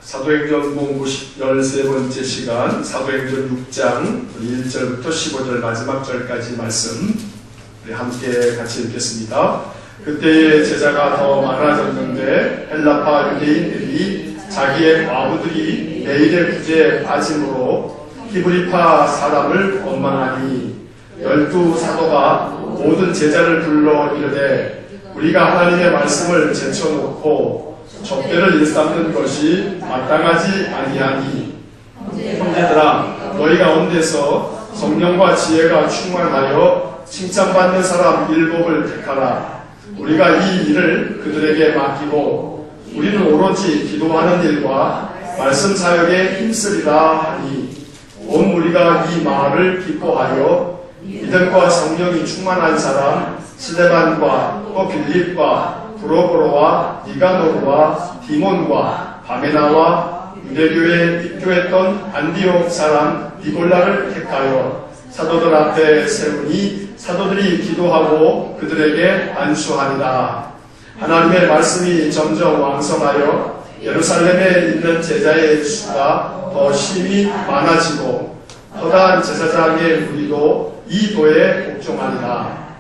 사도행전 공부 13번째 시간, 사도행전 6장 1절부터 15절 마지막 절까지 말씀 우리 함께 같이 읽겠습니다. 그때의 제자가 더 많아졌는데 헬라파 유대인들이 자기의 과부들이 매일의 구제에 빠짐으로 히브리파 사람을 원망하니 12 사도가 모든 제자를 불러 이르되 우리가 하나님의 말씀을 제쳐놓고 접대를 일삼는 것이 마땅하지 아니하니 형제들아 너희 가운데서 성령과 지혜가 충만하여 칭찬받는 사람 7을 택하라. 우리가 이 일을 그들에게 맡기고 우리는 오로지 기도하는 일과 말씀 사역에 힘쓰리라 하니 온 무리가 이 말을 기뻐하여 믿음과 성령이 충만한 사람 스데반과 또 빌립과 브로보로와 니가노르와 디몬과 바메나와 유대교에 입교했던 안디옥 사람 니골라를 택하여 사도들 앞에 세우니 사도들이 기도하고 그들에게 안수하니라. 하나님의 말씀이 점점 왕성하여 예루살렘에 있는 제자의 수가 더 심히 많아지고 허다한 제사장의 무리도 이 도에 복종하니라.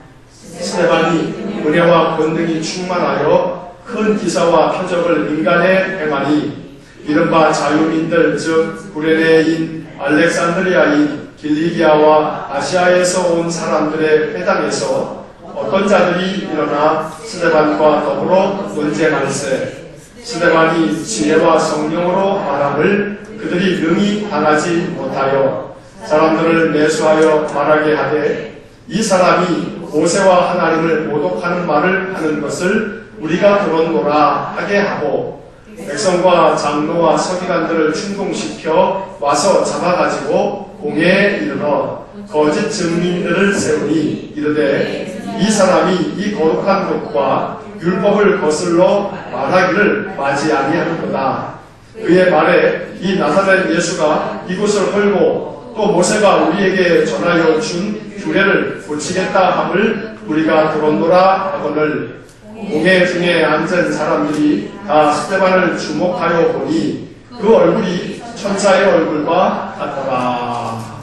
스데반이 은혜와 권능이 충만하여 큰 기사와 표적을 민간에 행하니 이른바 자유민들 즉 구레네인 알렉산드리아인 길리기아와 아시아에서 온 사람들의 회당에서 어떤 자들이 일어나 스데반과 더불어 논쟁할세. 스데반이 지혜와 성령으로 말함을 그들이 능히 당하지 못하여 사람들을 매수하여 말하게 하되 이 사람이 모세와 하나님을 모독하는 말을 하는 것을 우리가 들었노라 하게 하고 백성과 장로와 서기관들을 충동시켜 와서 잡아가지고 공회에 이르러 거짓 증인들을 세우니 이르되 이 사람이 이 거룩한 것과 율법을 거슬러 말하기를 마지 아니하는도다. 그의 말에 이 나사렛 예수가 이곳을 헐고 또 모세가 우리에게 전하여 준 규례를 고치겠다 함을 우리가 들었노라 하거늘 공회 중에 앉은 사람들이 다 스데반을 주목하여 보니 그 얼굴이 천사의 얼굴과 같더라.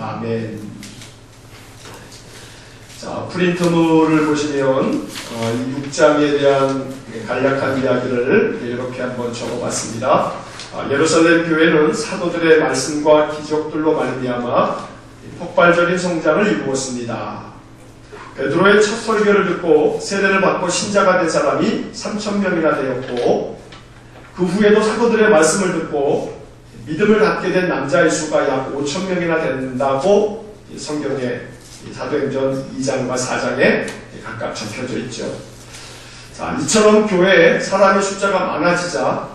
아멘. 자, 프린트물을 보시면 이 6장에 대한 간략한 이야기를 이렇게 한번 적어봤습니다. 예루살렘 교회는 사도들의 말씀과 기적들로 말미암아 폭발적인 성장을 이루었습니다. 베드로의 첫 설교를 듣고 세례를 받고 신자가 된 사람이 3,000명이나 되었고 그 후에도 사도들의 말씀을 듣고 믿음을 갖게 된 남자의 수가 약 5,000명이나 된다고 성경에 사도행전 2장과 4장에 각각 적혀져 있죠. 자, 이처럼 교회에 사람의 숫자가 많아지자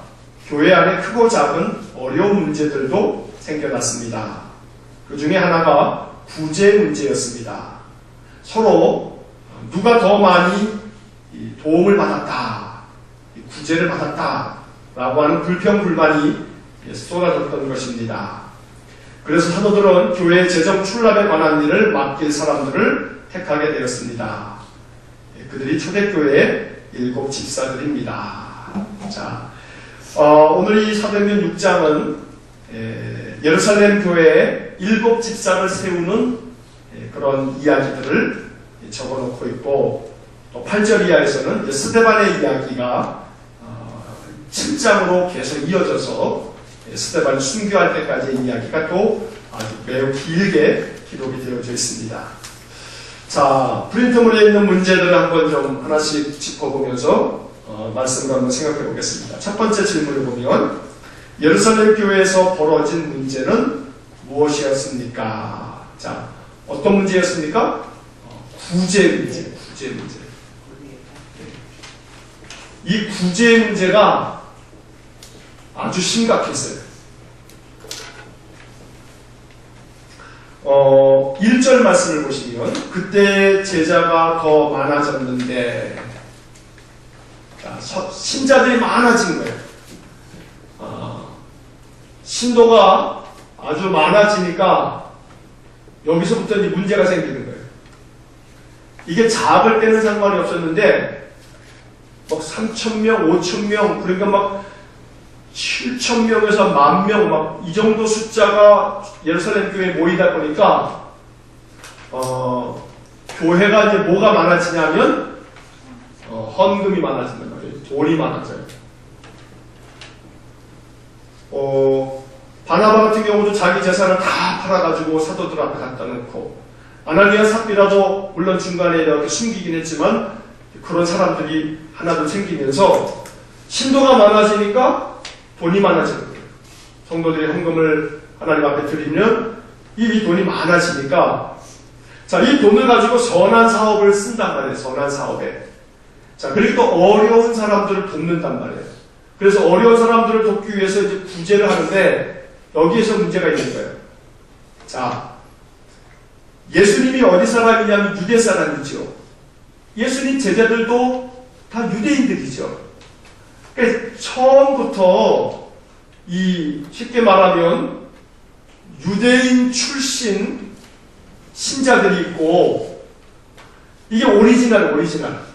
교회 안에 크고 작은 어려운 문제들도 생겨났습니다. 그 중에 하나가 구제 문제였습니다. 서로 누가 더 많이 도움을 받았다, 구제를 받았다 라고 하는 불평불만이 쏟아졌던 것입니다. 그래서 사도들은 교회의 재정 출납에 관한 일을 맡길 사람들을 택하게 되었습니다. 그들이 초대교회의 7 집사들입니다. 자, 오늘 이 사도행전 6장은 예루살렘 교회에 7 집사를 세우는 그런 이야기들을 적어놓고 있고 또 8절 이하에서는 스데반의 이야기가 7장으로 계속 이어져서 스데반이 순교할 때까지의 이야기가 또 아주 매우 길게 기록이 되어져 있습니다. 자, 프린트물에 있는 문제들을 한번 좀 하나씩 짚어보면서 말씀을 한번 생각해 보겠습니다. 첫 번째 질문을 보면 예루살렘 교회에서 벌어진 문제는 무엇이었습니까? 자, 어떤 문제였습니까? 구제 문제. 이 구제 문제가 아주 심각했어요. 1절 말씀을 보시면 그때 제자가 더 많아졌는데, 자, 신자들이 많아진 거예요. 신도가 아주 많아지니까 여기서부터 이제 문제가 생기는 거예요. 이게 작을 때는 상관이 없었는데 막 3,000명, 5,000명 그러니까 막 7,000명에서 10,000명 막 이 정도 숫자가 예루살렘 교회에 모이다 보니까 교회가 이제 뭐가 많아지냐면 헌금이 많아진단 말이에요. 돈이 많아져요. 바나바 같은 경우도 자기 재산을 다 팔아가지고 사도들 앞에 갖다 놓고, 아나니아 삽비라도 물론 중간에 이렇게 숨기긴 했지만 그런 사람들이 하나둘 생기면서 신도가 많아지니까 돈이 많아지는 거예요. 성도들이 헌금을 하나님 앞에 드리면 이 돈이 많아지니까, 자, 이 돈을 가지고 선한 사업을 쓴단 말이에요. 선한 사업에. 자, 그리고 또 어려운 사람들을 돕는단 말이에요. 그래서 어려운 사람들을 돕기 위해서 이제 구제를 하는데, 여기에서 문제가 있는 거예요. 자, 예수님이 어디 사람이냐면 유대 사람이죠. 예수님 제자들도 다 유대인들이죠. 그러니까 처음부터 쉽게 말하면 유대인 출신 신자들이 있고, 이게 오리지널.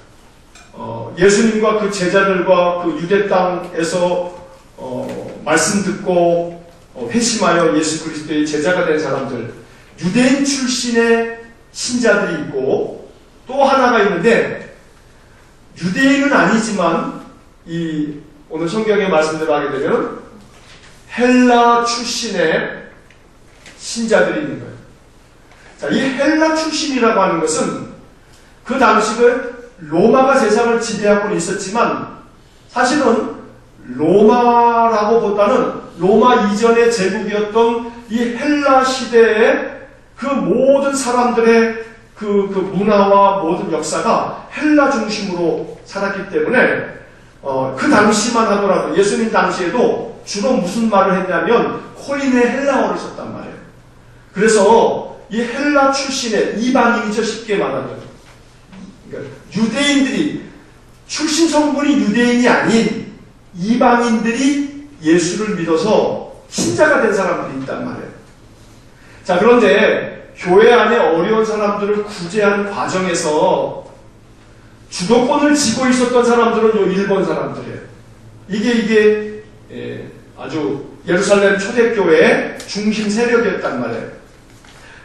예수님과 그 제자들과 그 유대 땅에서 말씀 듣고 회심하여 예수 그리스도의 제자가 된 사람들, 유대인 출신의 신자들이 있고, 또 하나가 있는데 유대인은 아니지만 오늘 성경의 말씀대로 하게 되면 헬라 출신의 신자들이 있는 거예요. 자, 이 헬라 출신이라고 하는 것은 그 당시에 로마가 세상을 지배하고 있었지만, 사실은 로마라고보다는 로마 이전의 제국이었던 이 헬라 시대의 그 모든 사람들의 그 문화와 모든 역사가 헬라 중심으로 살았기 때문에 그 당시만 하더라도, 예수님 당시에도 주로 무슨 말을 했냐면 코인의 헬라어를 썼단 말이에요. 그래서 이 헬라 출신의 이방인이죠. 쉽게 말하면 그러니까 유대인들이, 출신 성분이 유대인이 아닌 이방인들이 예수를 믿어서 신자가 된 사람들이 있단 말이에요. 자, 그런데 교회 안에 어려운 사람들을 구제하는 과정에서 주도권을 쥐고 있었던 사람들은 요 일본 사람들이에요. 이게 아주 예루살렘 초대교회의 중심 세력이었단 말이에요.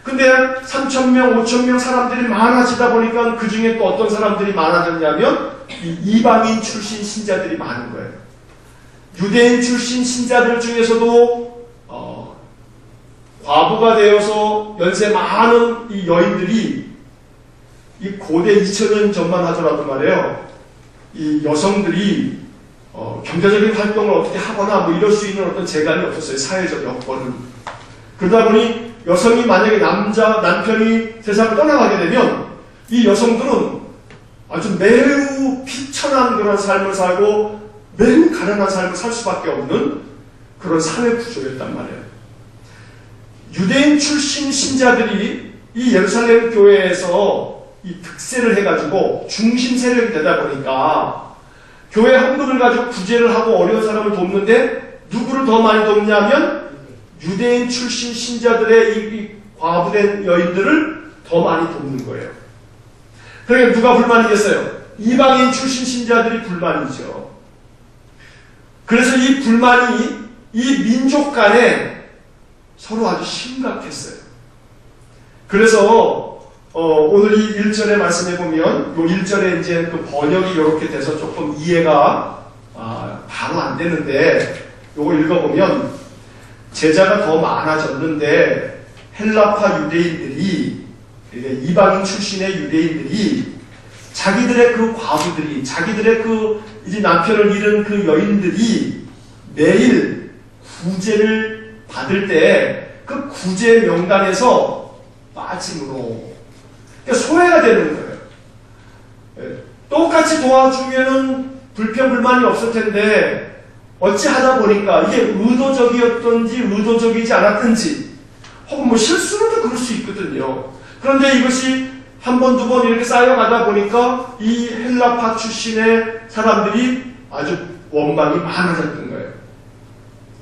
근데 3,000명, 5,000명 사람들이 많아지다 보니까 그 중에 또 어떤 사람들이 많아졌냐면 이방인 출신 신자들이 많은 거예요. 유대인 출신 신자들 중에서도 과부가 되어서 연세 많은 이 여인들이, 이 고대 2000년 전만 하더라도 말이에요, 이 여성들이 경제적인 활동을 어떻게 하거나 뭐 이럴 수 있는 어떤 재간이 없었어요. 사회적 여건은. 그러다 보니 여성이 만약에 남편이 세상을 떠나가게 되면 이 여성들은 아주 매우 비천한 그런 삶을 살고 매우 가난한 삶을 살 수밖에 없는 그런 사회 구조였단 말이에요. 유대인 출신 신자들이 이 예루살렘 교회에서 이 득세를 해가지고 중심 세력이 되다 보니까 교회 헌금을 가지고 구제를 하고 어려운 사람을 돕는데, 누구를 더 많이 돕냐면 유대인 출신 신자들의 이 과부된 여인들을 더 많이 돕는 거예요. 그러니까 누가 불만이겠어요? 이방인 출신 신자들이 불만이죠. 그래서 이 불만이 이 민족 간에 서로 아주 심각했어요. 그래서 오늘 이 1절의 말씀에 보면, 이 1절에 이제 그 번역이 이렇게 돼서 조금 이해가 바로 안 되는데, 요거 읽어보면 제자가 더 많아졌는데 헬라파 유대인들이, 이방인 출신의 유대인들이 자기들의 그 과부들이, 자기들의 그 이제 남편을 잃은 그 여인들이 매일 구제를 받을 때 그 구제 명단에서 빠짐으로, 그러니까 소외가 되는 거예요. 똑같이 도와주면은 불평불만이 없을 텐데, 어찌 하다 보니까 이게 의도적이었던지 의도적이지 않았던지, 혹은 뭐 실수로도 그럴 수 있거든요. 그런데 이것이 한 번, 두 번 이렇게 쌓여가다 보니까 이 헬라파 출신의 사람들이 아주 원망이 많아졌던 거예요.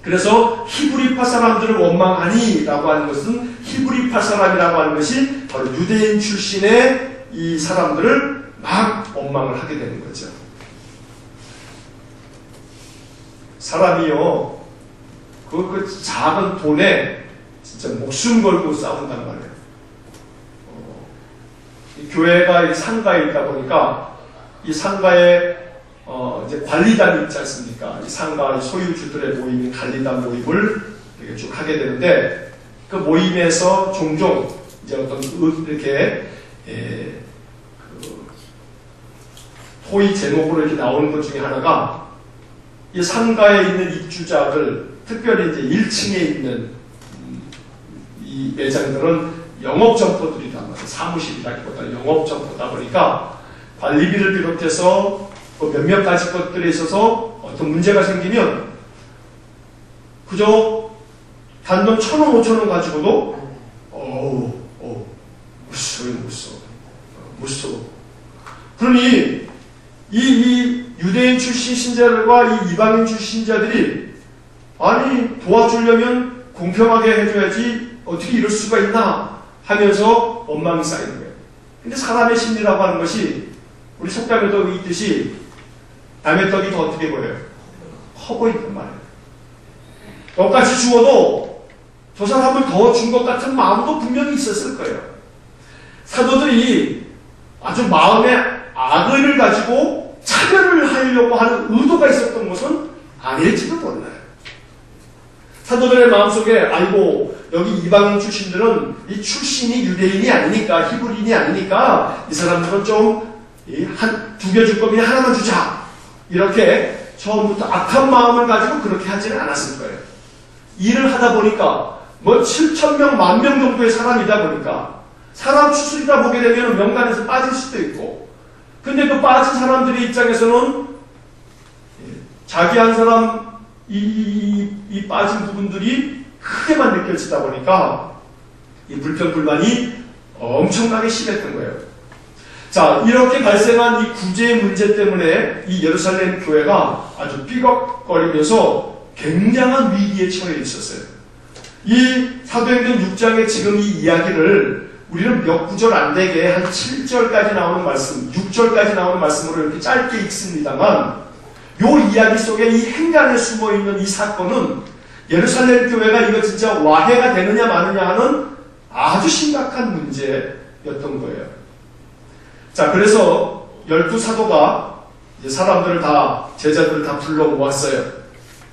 그래서 히브리파 사람들을 원망하니 라고 하는 것은, 히브리파 사람이라고 하는 것이 바로 유대인 출신의 이 사람들을 막 원망을 하게 되는 거죠. 사람이요, 그 작은 돈에 진짜 목숨 걸고 싸운단 말이에요. 이 교회가 이 상가에 있다 보니까 이 상가에 이제 관리단이 있지 않습니까? 이 상가 소유주들의 모임인 관리단 모임을 이렇게 쭉 하게 되는데, 그 모임에서 종종 이제 어떤 이렇게 그 토의 제목으로 이렇게 나오는 것 중에 하나가, 이 상가에 있는 입주자들, 특별히 이제 1층에 있는 이 매장들은 영업점포들이란 말이에요. 사무실이라기보다 영업점포다 보니까 관리비를 비롯해서 몇몇 가지 것들에 있어서 어떤 문제가 생기면 그저 단돈 1,000원, 5,000원 가지고도 무서워. 그러니 이 유대인 출신 신자들과 이 이방인 출신 신자들이 아니 도와주려면 공평하게 해줘야지 어떻게 이럴 수가 있나 하면서 원망이 쌓이는 거예요. 근데 사람의 심리라고 하는 것이 우리 속담에도 있듯이 남의 떡이 더 어떻게 보여요? 커 보인단 말이에요. 똑같이 주어도 저 사람을 더 준 것 같은 마음도 분명히 있었을 거예요. 사도들이 아주 마음에 악의를 가지고 차별을 하려고 하는 의도가 있었던 것은 아닐지도 몰라요. 사도들의 마음속에 아이고 여기 이방인 출신들은 이 출신이 유대인이 아니니까 히브리인이 아니니까 이 사람들은 좀 한 두 개 줄 거면 하나만 주자, 이렇게 처음부터 악한 마음을 가지고 그렇게 하지는 않았을 거예요. 일을 하다 보니까 뭐 7,000명, 10,000명 정도의 사람이다 보니까 사람 추수이다 보게 되면 명단에서 빠질 수도 있고, 근데 그 빠진 사람들의 입장에서는 자기 한 사람 이 빠진 부분들이 크게만 느껴지다 보니까 이 불평불만이 엄청나게 심했던 거예요. 자, 이렇게 발생한 이 구제의 문제 때문에 이 예루살렘 교회가 아주 삐걱거리면서 굉장한 위기에 처해 있었어요. 이 사도행전 6장의 지금 이 이야기를 우리는 몇 구절 안 되게 한 7절까지 나오는 말씀, 6절까지 나오는 말씀으로 이렇게 짧게 읽습니다만, 요 이야기 속에 이 행간에 숨어 있는 이 사건은 예루살렘 교회가 이거 진짜 와해가 되느냐 마느냐 하는 아주 심각한 문제였던 거예요. 자, 그래서 12사도가 이제 사람들을 다, 제자들을 다 불러 모았어요.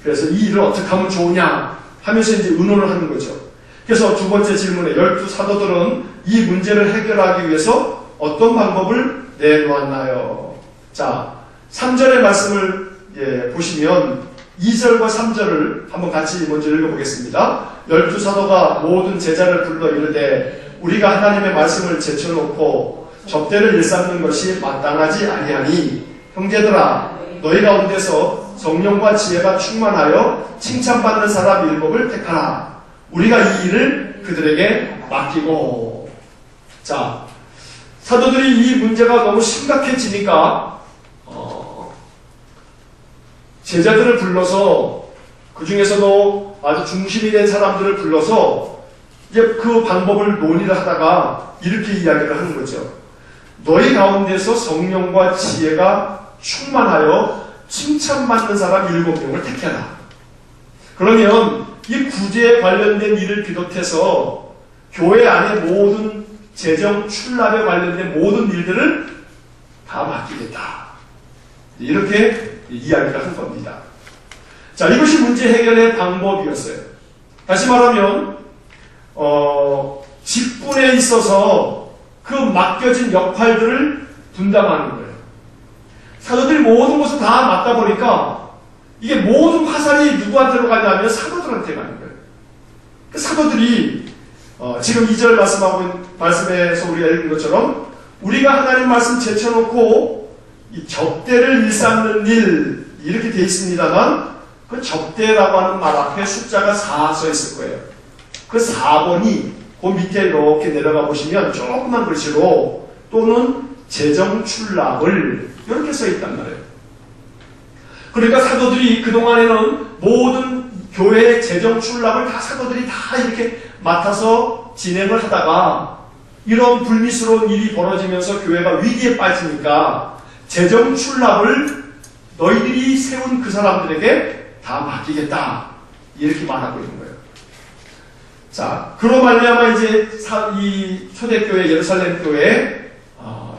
그래서 이 일을 어떻게 하면 좋으냐 하면서 이제 의논을 하는 거죠. 그래서 두 번째 질문에 12사도들은 이 문제를 해결하기 위해서 어떤 방법을 내놓았나요? 자, 3절의 말씀을 보시면 2절과 3절을 한번 같이 먼저 읽어보겠습니다. 12사도가 모든 제자를 불러 이르되 우리가 하나님의 말씀을 제쳐놓고 접대를 일삼는 것이 마땅하지 아니하니 형제들아 너희 가운데서 성령과 지혜가 충만하여 칭찬받는 사람 7을 택하라. 우리가 이 일을 그들에게 맡기고. 자, 사도들이 이 문제가 너무 심각해지니까 제자들을 불러서 그 중에서도 아주 중심이 된 사람들을 불러서 이제 그 방법을 논의를 하다가 이렇게 이야기를 하는 거죠. 너희 가운데서 성령과 지혜가 충만하여 칭찬받는 사람 7명을 택해라. 그러면 이 구제에 관련된 일을 비롯해서 교회 안의 모든 재정 출납에 관련된 모든 일들을 다 맡기겠다. 이렇게 이야기를 한 겁니다. 자, 이것이 문제 해결의 방법이었어요. 다시 말하면 직분에 있어서 그 맡겨진 역할들을 분담하는 거예요. 사도들이 모든 것을 다 맡다 보니까 이게 모든 화살이 누구한테로 가냐면 사도들한테 가는 거예요. 그 사도들이 지금 2절 말씀에서 우리가 읽은 것처럼 우리가 하나님 말씀 제쳐놓고 이 접대를 일삼는 일 이렇게 되어 있습니다만 그 접대라고 하는 말 앞에 숫자가 4 써 있을 거예요. 그 4번이 그 밑에 이렇게 내려가 보시면 조그만 글씨로 또는 재정 출납을 이렇게 써 있단 말이에요. 그러니까 사도들이 그동안에는 모든 교회의 재정 출납을 다 사도들이 다 이렇게 맡아서 진행을 하다가 이런 불미스러운 일이 벌어지면서 교회가 위기에 빠지니까 재정 출납을 너희들이 세운 그 사람들에게 다 맡기겠다. 이렇게 말하고 있는 거예요. 자, 그로 말미암아 이제 이 초대교회 예루살렘 교회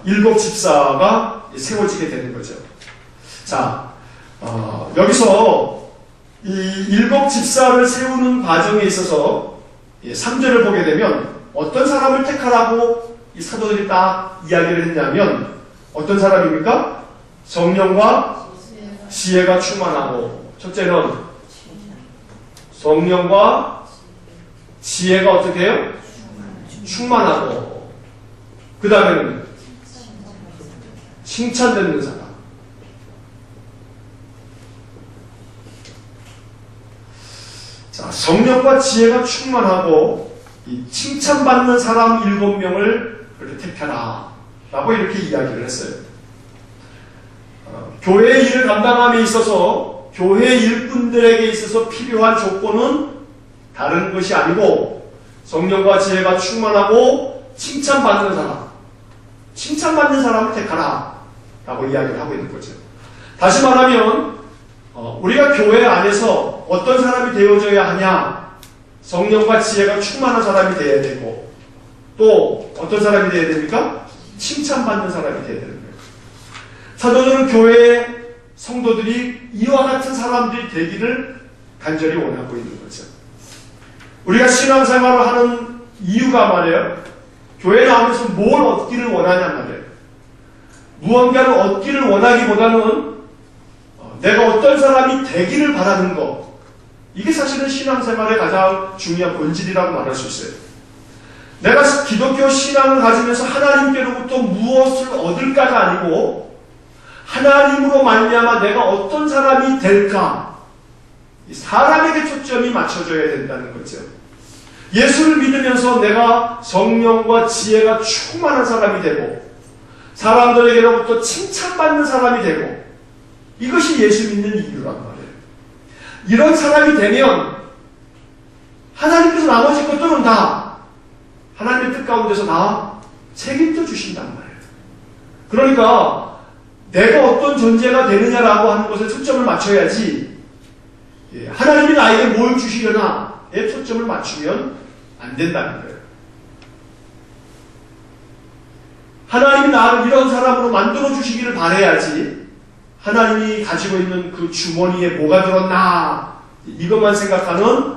7 집사가 세워지게 되는 거죠. 자, 여기서 이 7 집사를 세우는 과정에 있어서 3절을 보게 되면 어떤 사람을 택하라고 이 사도들이 딱 이야기를 했냐면 어떤 사람입니까? 성령과 지혜가 충만하고, 첫째는 성령과 지혜가 어떻게 해요? 충만하고, 그 다음에는 칭찬받는 사람. 자, 성령과 지혜가 충만하고 이 칭찬받는 사람 7명을 그렇게 택하라 라고 이렇게 이야기를 했어요. 교회의 일을 감당함에 있어서 교회 일꾼들에게 있어서 필요한 조건은 다른 것이 아니고 성령과 지혜가 충만하고 칭찬받는 사람, 칭찬받는 사람을 택하라 라고 이야기를 하고 있는 거죠. 다시 말하면 우리가 교회 안에서 어떤 사람이 되어져야 하냐? 성령과 지혜가 충만한 사람이 되어야 되고, 또 어떤 사람이 되어야 됩니까? 칭찬받는 사람이 되어야 되는 거예요. 사도들은 교회의 성도들이 이와 같은 사람들이 되기를 간절히 원하고 있는 거죠. 우리가 신앙생활을 하는 이유가 말이에요. 교회 나오면서 뭘 얻기를 원하냔 말이에요. 무언가를 얻기를 원하기보다는 내가 어떤 사람이 되기를 바라는 것, 이게 사실은 신앙생활의 가장 중요한 본질이라고 말할 수 있어요. 내가 기독교 신앙을 가지면서 하나님께로부터 무엇을 얻을까가 아니고 하나님으로 말미암아 내가 어떤 사람이 될까, 사람에게 초점이 맞춰져야 된다는 거죠. 예수를 믿으면서 내가 성령과 지혜가 충만한 사람이 되고 사람들에게로부터 칭찬받는 사람이 되고, 이것이 예수 믿는 이유란 말이에요. 이런 사람이 되면 하나님께서 나머지 것들은 다 하나님의 뜻 가운데서 다 책임져 주신단 말이에요. 그러니까 내가 어떤 존재가 되느냐라고 하는 것에 초점을 맞춰야지, 하나님이 나에게 뭘 주시려나에 초점을 맞추면 안 된다는 거예요. 하나님이 나를 이런 사람으로 만들어 주시기를 바라야지, 하나님이 가지고 있는 그 주머니에 뭐가 들었나 이것만 생각하는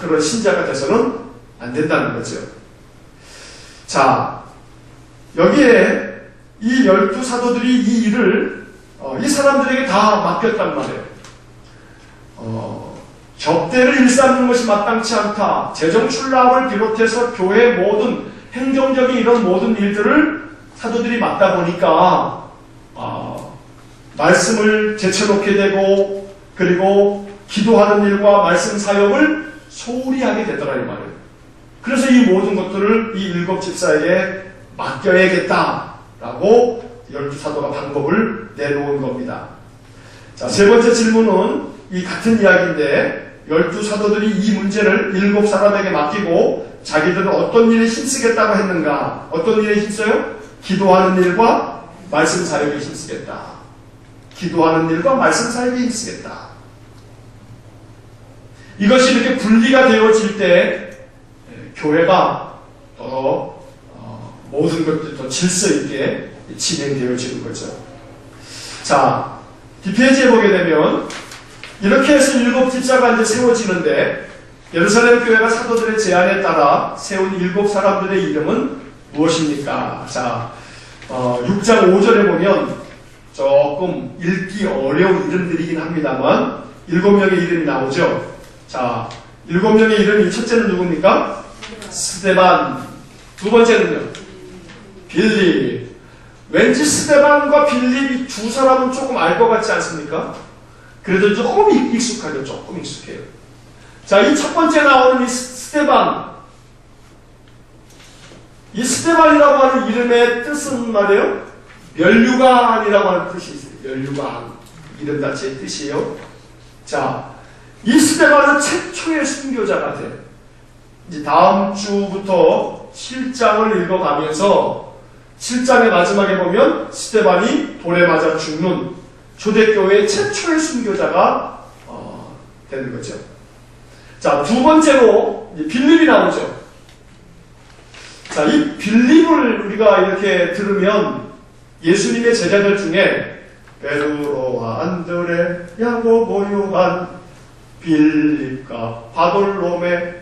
그런 신자가 돼서는 안 된다는 거죠. 자, 여기에 이 12 사도들이 이 일을 이 사람들에게 다 맡겼단 말이에요. 접대를 일삼는 것이 마땅치 않다. 재정 출납을 비롯해서 교회의 모든 행정적인 이런 모든 일들을 사도들이 맡다 보니까 말씀을 제쳐놓게 되고, 그리고 기도하는 일과 말씀 사역을 소홀히 하게 되더라 이 말이에요. 그래서 이 모든 것들을 이 7 집사에게 맡겨야겠다라고 12 사도가 방법을 내놓은 겁니다. 자, 세 번째 질문은 이 같은 이야기인데, 12 사도들이 이 문제를 7 사람에게 맡기고 자기들은 어떤 일에 힘쓰겠다고 했는가? 어떤 일에 힘써요? 기도하는 일과 말씀 사역에 힘쓰겠다. 기도하는 일과 말씀 사역에 힘쓰겠다. 이것이 이렇게 분리가 되어질 때 교회가 더 모든 것들이 더 질서 있게 진행되어지는 거죠. 자, 뒷페이지에 보게 되면 이렇게 해서 7 집사가 이제 세워지는데, 예루살렘 교회가 사도들의 제안에 따라 세운 7 사람들의 이름은 무엇입니까? 자, 6장 5절에 보면 조금 읽기 어려운 이름들이긴 합니다만 7명의 이름이 나오죠. 자, 7명의 이름이, 첫째는 누굽니까? 스데반. 두 번째는요? 빌립. 왠지 스데반과 빌립 이 두 사람은 조금 알 것 같지 않습니까? 그래도 조금 익숙하죠. 조금 익숙해요. 자, 이 첫 번째 나오는 이 스데반. 이 스데반이라고 하는 이름의 뜻은 말이에요, 면류관이라고 하는 뜻이 있어요. 면류관. 이름 자체의 뜻이에요. 자, 이 스데반은 최초의 순교자가 돼요. 이제 다음 주부터 7장을 읽어가면서 7장의 마지막에 보면 스데반이 돌에 맞아 죽는 초대교회의 최초의 순교자가 되는 거죠. 자, 두 번째로 빌립이 나오죠. 자, 이 빌립을 우리가 이렇게 들으면 예수님의 제자들 중에 베드로와 안드레, 야고보, 요한, 빌립과 바돌로메,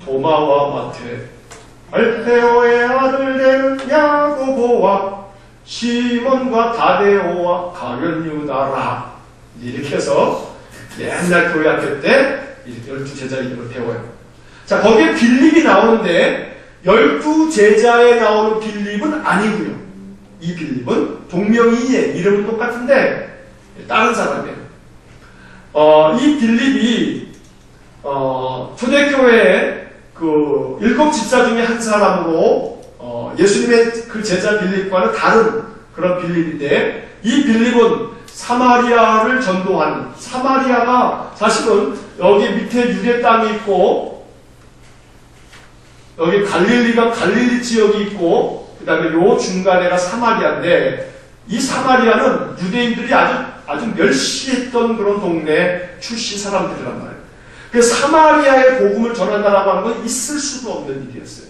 도마와 마태, 알페오의 아들 되는 야고보와 시몬과 다데오와 가룟 유다라. 이렇게 해서 옛날 교회 학교 때 12제자 이름을 배워요. 자, 거기에 빌립이 나오는데 12제자에 나오는 빌립은 아니고요. 이 빌립은 동명이인의 이름은 똑같은데 다른 사람이에요. 이 빌립이 초대교회의 그 7 집사 중에 한 사람으로 예수님의 그 제자 빌립과는 다른 그런 빌립인데, 이 빌립은 사마리아를 전도하는, 사마리아가 사실은 여기 밑에 유대 땅이 있고 여기 갈릴리가 갈릴리 지역이 있고 그 다음에 요 중간에가 사마리아인데, 이 사마리아는 유대인들이 아주 멸시했던 그런 동네 출신 사람들이란 말이에요. 그래서 사마리아의 복음을 전한다라고 하는 건 있을 수도 없는 일이었어요.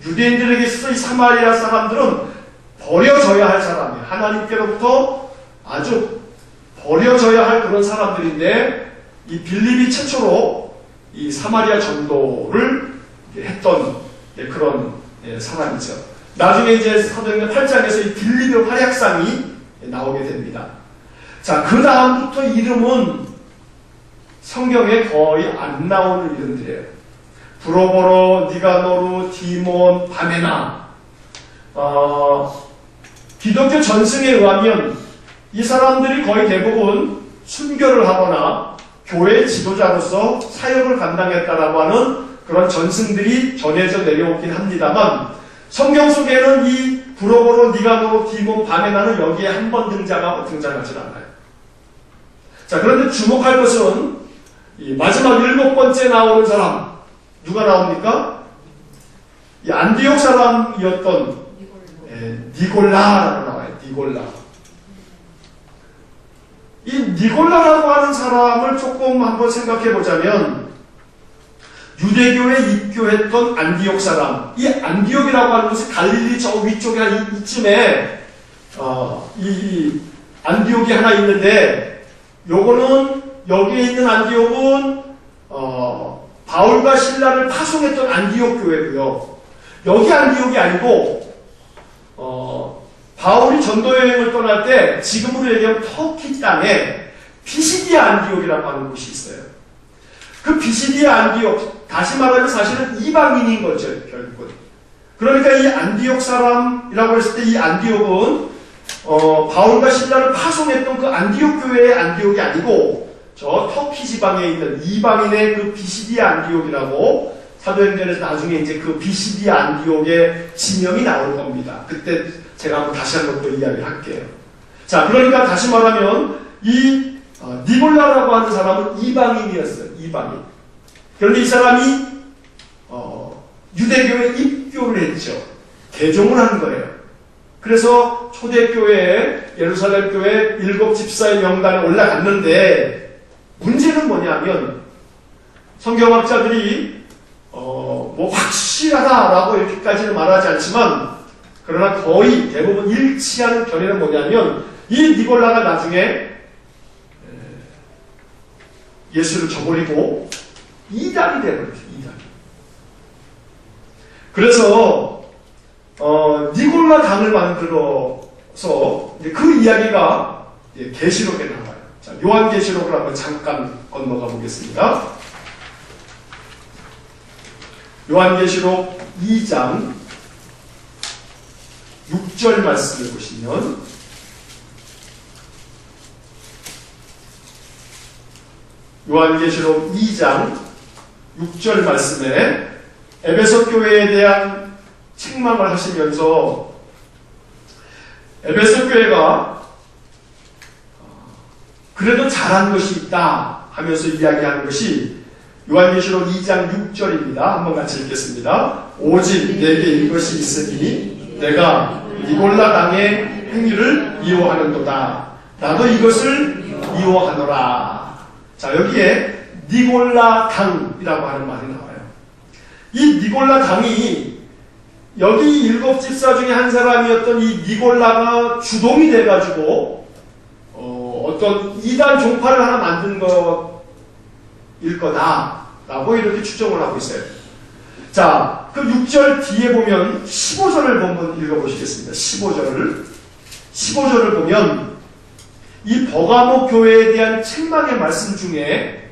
유대인들에게 있어서 이 사마리아 사람들은 버려져야 할 사람이에요. 하나님께로부터 아주 버려져야 할 그런 사람들인데, 이 빌립이 최초로 이 사마리아 전도를 했던 그런 사람이죠. 나중에 이제 사도행전 8장에서 이 빌립의 활약상이 나오게 됩니다. 자, 그 다음부터 이름은 성경에 거의 안 나오는 이름들이에요. 브로보로, 니가노루, 디몬, 바메나. 기독교 전승에 의하면 이 사람들이 거의 대부분 순교를 하거나 교회 지도자로서 사역을 감당했다라고 하는 그런 전승들이 전해져 내려오긴 합니다만, 성경 속에는 이 브로보로, 니가노루, 디몬, 바메나는 여기에 한 번 등장하지 않아요. 자, 그런데 주목할 것은 이 마지막 7번째 나오는 사람, 누가 나옵니까? 이 안디옥 사람이었던 니골라라고 나와요. 니골라. 이 니골라라고 하는 사람을 조금 한번 생각해 보자면, 유대교에 입교했던 안디옥 사람, 이 안디옥이라고 하는 것이 갈릴리 저 위쪽에 한 이쯤에 이 안디옥이 하나 있는데, 요거는 여기에 있는 안디옥은 바울과 신라를 파송했던 안디옥 교회고요. 여기 안디옥이 아니고 바울이 전도 여행을 떠날 때 지금으로 얘기하면 터키 땅에 피시디아 안디옥이라고 하는 곳이 있어요. 그 피시디아 안디옥, 다시 말하면 사실은 이방인인 거죠, 결국은. 그러니까 이 안디옥 사람이라고 했을 때 이 안디옥은 바울과 신라를 파송했던 그 안디옥 교회의 안디옥이 아니고 저 터키 지방에 있는 이방인의 그 비시디아 안디옥이라고, 사도행전에서 나중에 이제 그 비시디아 안디옥의 지명이 나올 겁니다. 그때 제가 한번 다시 한번 또 이야기를 할게요. 자, 그러니까 다시 말하면 이 니골라라고 하는 사람은 이방인이었어요. 이방인. 그런데 이 사람이 유대교에 입교를 했죠. 개종을 한 거예요. 그래서 초대교회에, 예루살렘 교회 7 집사의 명단에 올라갔는데, 문제는 뭐냐면 성경학자들이 뭐 확실하다라고 이렇게까지는 말하지 않지만, 그러나 거의 대부분 일치하는 견해는 뭐냐면, 이 니골라가 나중에 예수를 저버리고 이단이 되버렸어요. 이단. 그래서 니골라 당을 만들어서 그 이야기가 계시록에 나와요. 자, 요한계시록을 한번 잠깐 건너가 보겠습니다. 요한계시록 2장 6절 말씀을 보시면, 요한계시록 2장 6절 말씀에 에베소 교회에 대한 책망을 하시면서, 에베소 교회가 그래도 잘한 것이 있다 하면서 이야기하는 것이 요한계시록 2장 6절입니다. 한번 같이 읽겠습니다. 오직 내게 이것이 있으니 내가 니골라 당의 행위를 이호하는도다. 나도 이것을 이호하노라. 자, 여기에 니골라 당이라고 하는 말이 나와요. 이 니골라 당이 여기 7 집사 중에 한 사람이었던 이 니골라가 주동이 돼가지고 어떤 이단 종파를 하나 만든 거일 거다라고 이렇게 추정을 하고 있어요. 자, 그 6절 뒤에 보면 15절을 한번 읽어보시겠습니다. 15절을 보면 이 버가모 교회에 대한 책망의 말씀 중에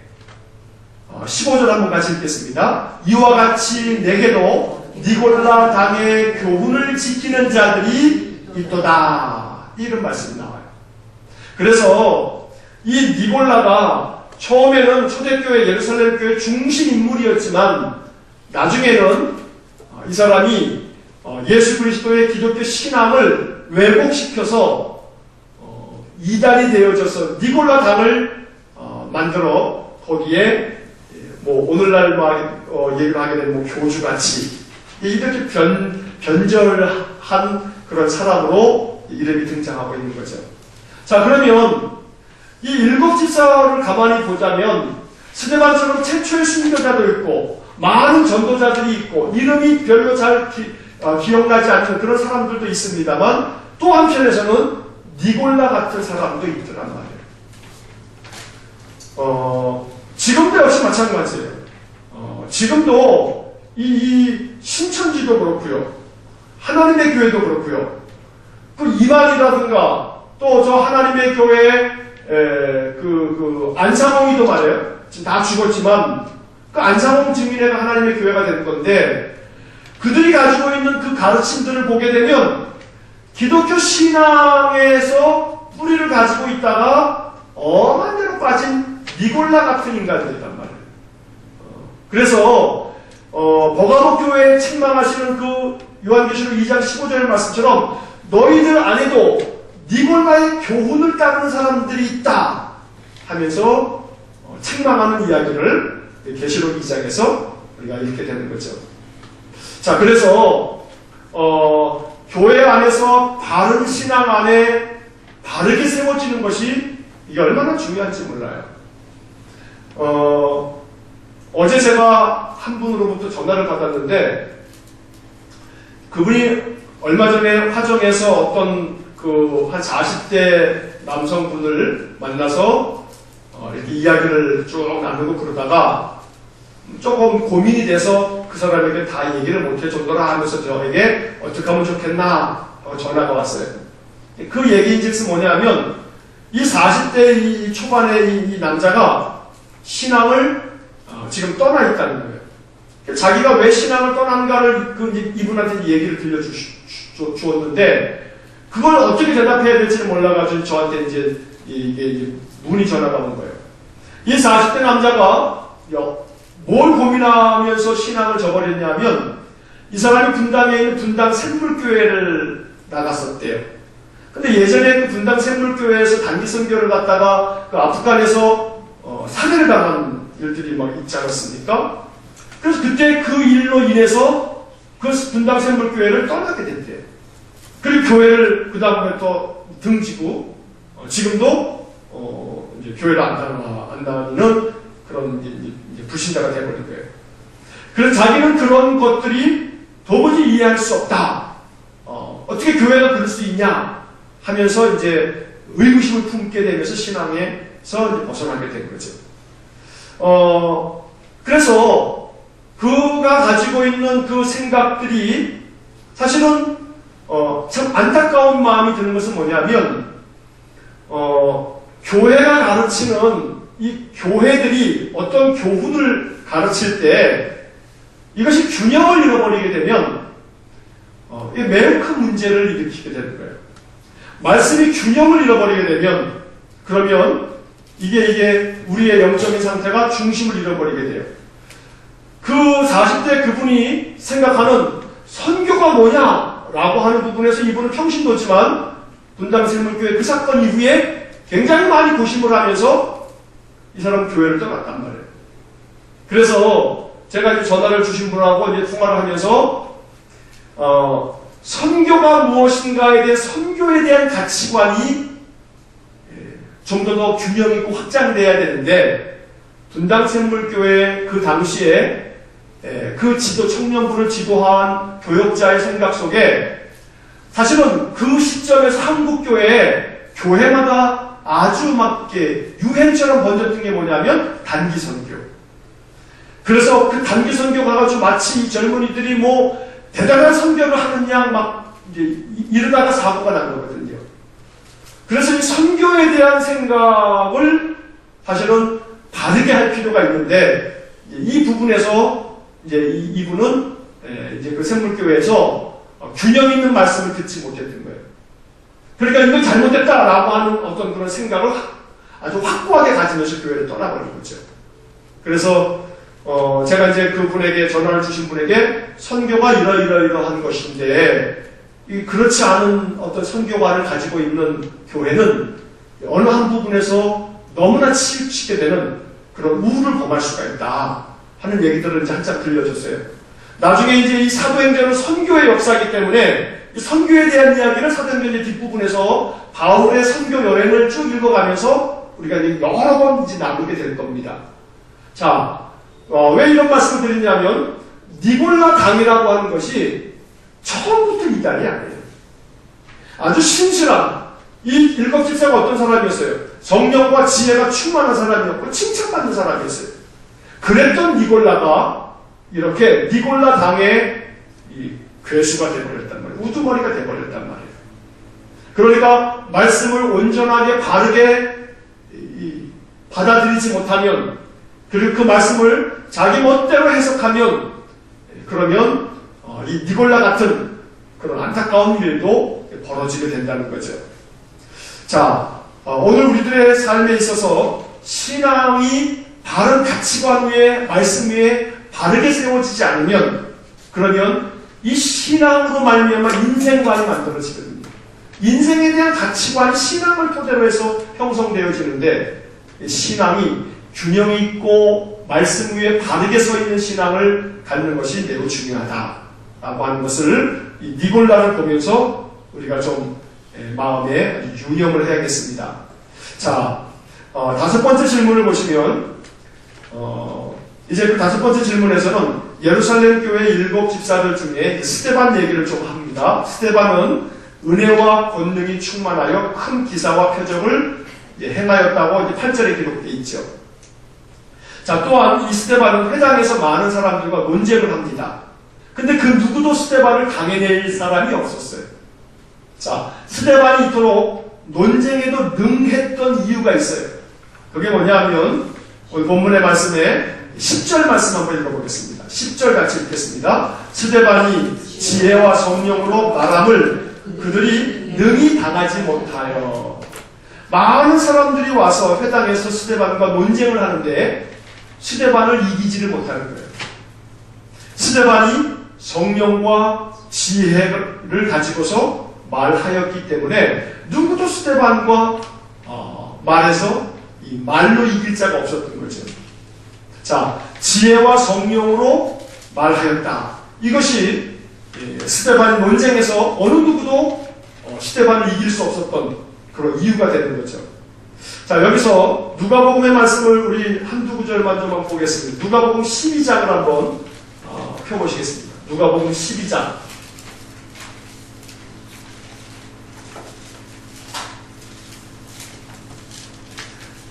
15절 한번 같이 읽겠습니다. 이와 같이 내게도 니골라 당의 교훈을 지키는 자들이 있도다. 이런 말씀이 나와요. 그래서 이 니골라가 처음에는 초대교회 예루살렘 교회 중심 인물이었지만 나중에는 이 사람이 예수 그리스도의 기독교 신앙을 왜곡시켜서 이단이 되어져서 니골라 당을 만들어 거기에 뭐 오늘날 얘기를 하게 되면 교주같이 이렇게 변절한 그런 사람으로 이름이 등장하고 있는 거죠. 자, 그러면 이 7 집사를 가만히 보자면 스데반처럼 최초의 순교자도 있고 많은 전도자들이 있고 이름이 별로 잘 기억나지 않는 그런 사람들도 있습니다만 또 한편에서는 니골라 같은 사람도 있더란 말이에요. 지금도 역시 마찬가지예요. 지금도 이 신천지도 그렇고요. 하나님의 교회도 그렇고요. 그 이만이라든가 또 저 하나님의 교회 그 안상홍이도 말이에요. 지금 다 죽었지만 그 안상홍 증인회가 하나님의 교회가 된 건데 그들이 가지고 있는 그 가르침들을 보게 되면 기독교 신앙에서 뿌리를 가지고 있다가 엄한 데로 빠진 니골라 같은 인간들이란 말이에요. 그래서 버가모 교회에 책망하시는 그 요한계시록 2장 15절 말씀처럼 너희들 안에도 니골라의 교훈을 따르는 사람들이 있다 하면서 책망하는 이야기를 계시록 2장에서 우리가 읽게 되는 거죠. 자, 그래서 교회 안에서 바른 신앙 안에 바르게 세워지는 것이 이게 얼마나 중요한지 몰라요. 어제 제가 한 분으로부터 전화를 받았는데 그분이 얼마 전에 화정에서 어떤 한 40대 남성분을 만나서 이렇게 이야기를 쭉 나누고 그러다가 조금 고민이 돼서 그 사람에게 다 얘기를 못할 정도로 하면서 저에게 어떻게 하면 좋겠나 하고 전화가 왔어요. 그 얘기인즉슨 뭐냐면 이 40대 이 초반의 이 남자가 신앙을 지금 떠나 있다는 거예요. 자기가 왜 신앙을 떠난가를 이분한테 얘기를 들려주었는데 그걸 어떻게 대답해야 될지를 몰라가지고 저한테 이제 이게 문의 전화가 온 거예요. 이 40대 남자가 뭘 고민하면서 신앙을 저버렸냐면 이 사람이 분당에 있는 분당 샘물교회를 나갔었대요. 근데 예전에 그 분당 샘물교회에서 단기 선교를 갔다가 그 아프간에서 살해를 당한 일들이 막 있지 않았습니까? 그래서 그때 그 일로 인해서 그 분당 샘물교회를 떠나게 됐대요. 그리고 교회를 그 다음에 또 등지고 지금도 이제 교회를 안 다니는 그런 이제 불신자가 되어버린 거예요. 그래서 자기는 그런 것들이 도무지 이해할 수 없다. 어떻게 교회가 그럴 수 있냐 하면서 이제 의구심을 품게 되면서 신앙에서 이제 벗어나게 된 거죠. 그래서 그가 가지고 있는 그 생각들이 사실은 참 안타까운 마음이 드는 것은 뭐냐면 교회가 가르치는 이 교회들이 어떤 교훈을 가르칠 때 이것이 균형을 잃어버리게 되면 이게 매우 큰 문제를 일으키게 되는 거예요. 말씀이 균형을 잃어버리게 되면 그러면 이게 우리의 영적인 상태가 중심을 잃어버리게 돼요. 그 40대 그분이 생각하는 선교가 뭐냐라고 하는 부분에서 이분은 평신도지만 분당샘물교회 그 사건 이후에 굉장히 많이 고심을 하면서 이 사람은 교회를 떠났단 말이에요. 그래서 제가 이제 전화를 주신 분하고 이제 통화를 하면서 선교가 무엇인가에 대해 선교에 대한 가치관이 좀 더 균형 있고 확장돼야 되는데 분당 샘물교회 그 당시에 그 청년부를 지도한 교역자의 생각 속에 사실은 그 시점에서 한국교회에 교회마다 아주 유행처럼 번졌던 게 뭐냐면 단기 선교. 그래서 그 단기 선교 가가지고 마치 이 젊은이들이 대단한 선교를 하는 양 이러다가 사고가 난 거거든요. 그래서 이 선교에 대한 생각을 사실은 바르게 할 필요가 있는데 이 부분에서 이분은 그 샘물교회에서 균형 있는 말씀을 듣지 못했던 거예요. 그러니까 이건 잘못됐다라고 하는 어떤 그런 생각을 아주 확고하게 가지면서 교회를 떠나버린 거죠. 그래서 제가 이제 그분에게 전화를 주신 분에게 선교가 이러이러한 것인데 그렇지 않은 어떤 선교관을 가지고 있는 교회는 어느 한 부분에서 너무나 치우치게 되는 그런 우를 범할 수가 있다 하는 얘기들을 이제 한참 들려줬어요. 나중에 이제 이 사도행전은 선교의 역사이기 때문에 이 선교에 대한 이야기를 사도행전의 뒷부분에서 바울의 선교 여행을 쭉 읽어가면서 우리가 이제 여러 번 이제 나누게 될 겁니다. 자, 왜 이런 말씀을 드리냐면 니골라 당이라고 하는 것이 처음부터 이단이 아니에요. 아주 신실한 이 일곱 집사가 어떤 사람이었어요? 성령과 지혜가 충만한 사람이었고 칭찬받는 사람이었어요. 그랬던 니골라가 이렇게 니골라 당의 이 괴수가 되어버렸단 말이에요. 우두머리가 되어버렸단 말이에요. 그러니까 말씀을 온전하게 바르게 받아들이지 못하면 그리고 그 말씀을 자기 멋대로 해석하면 그러면 이 니골라 같은 그런 안타까운 일도 벌어지게 된다는 거죠. 자, 오늘 우리들의 삶에 있어서 신앙이 바른 가치관 위에 말씀 위에 바르게 세워지지 않으면 그러면 이 신앙으로 말미암아 인생관이 만들어지거든요. 인생에 대한 가치관이 신앙을 토대로 해서 형성되어지는데 신앙이 균형 있고 말씀 위에 바르게 서 있는 신앙을 갖는 것이 매우 중요하다라고 하는 것을 이 니골라를 보면서 우리가 좀 마음에 유념을 해야겠습니다. 자, 다섯 번째 질문을 보시면 이제 그 다섯 번째 질문에서는 예루살렘 교회 일곱 집사들 중에 스데반 얘기를 좀 합니다. 스데반은 은혜와 권능이 충만하여 큰 기사와 표적을 행하였다고 8절에 기록되어 있죠. 자, 또한 이 스데반은 회당에서 많은 사람들과 논쟁을 합니다. 근데 그 누구도 스데반을 강해낼 사람이 없었어요. 자, 스데반이 이토록 논쟁에도 능했던 이유가 있어요. 그게 뭐냐면 오늘 본문의 말씀에 10절 말씀 한번 읽어보겠습니다. 10절 같이 읽겠습니다. 스데반이 지혜와 성령으로 말함을 그들이 능히 당하지 못하여. 많은 사람들이 와서 회당에서 스데반과 논쟁을 하는데 스데반을 이기지를 못하는 거예요. 스데반이 성령과 지혜를 가지고서 말하였기 때문에 누구도 스데반과 말해서 이 말로 이길 자가 없었던 거죠. 자, 지혜와 성령으로 말하였다. 이것이 스데반 논쟁에서 어느 누구도 스데반을 이길 수 없었던 그런 이유가 되는 거죠. 자, 여기서 누가복음의 말씀을 우리 한두 구절만 좀 보겠습니다. 누가복음 12장을 한번 펴보시겠습니다. 누가복음 12장.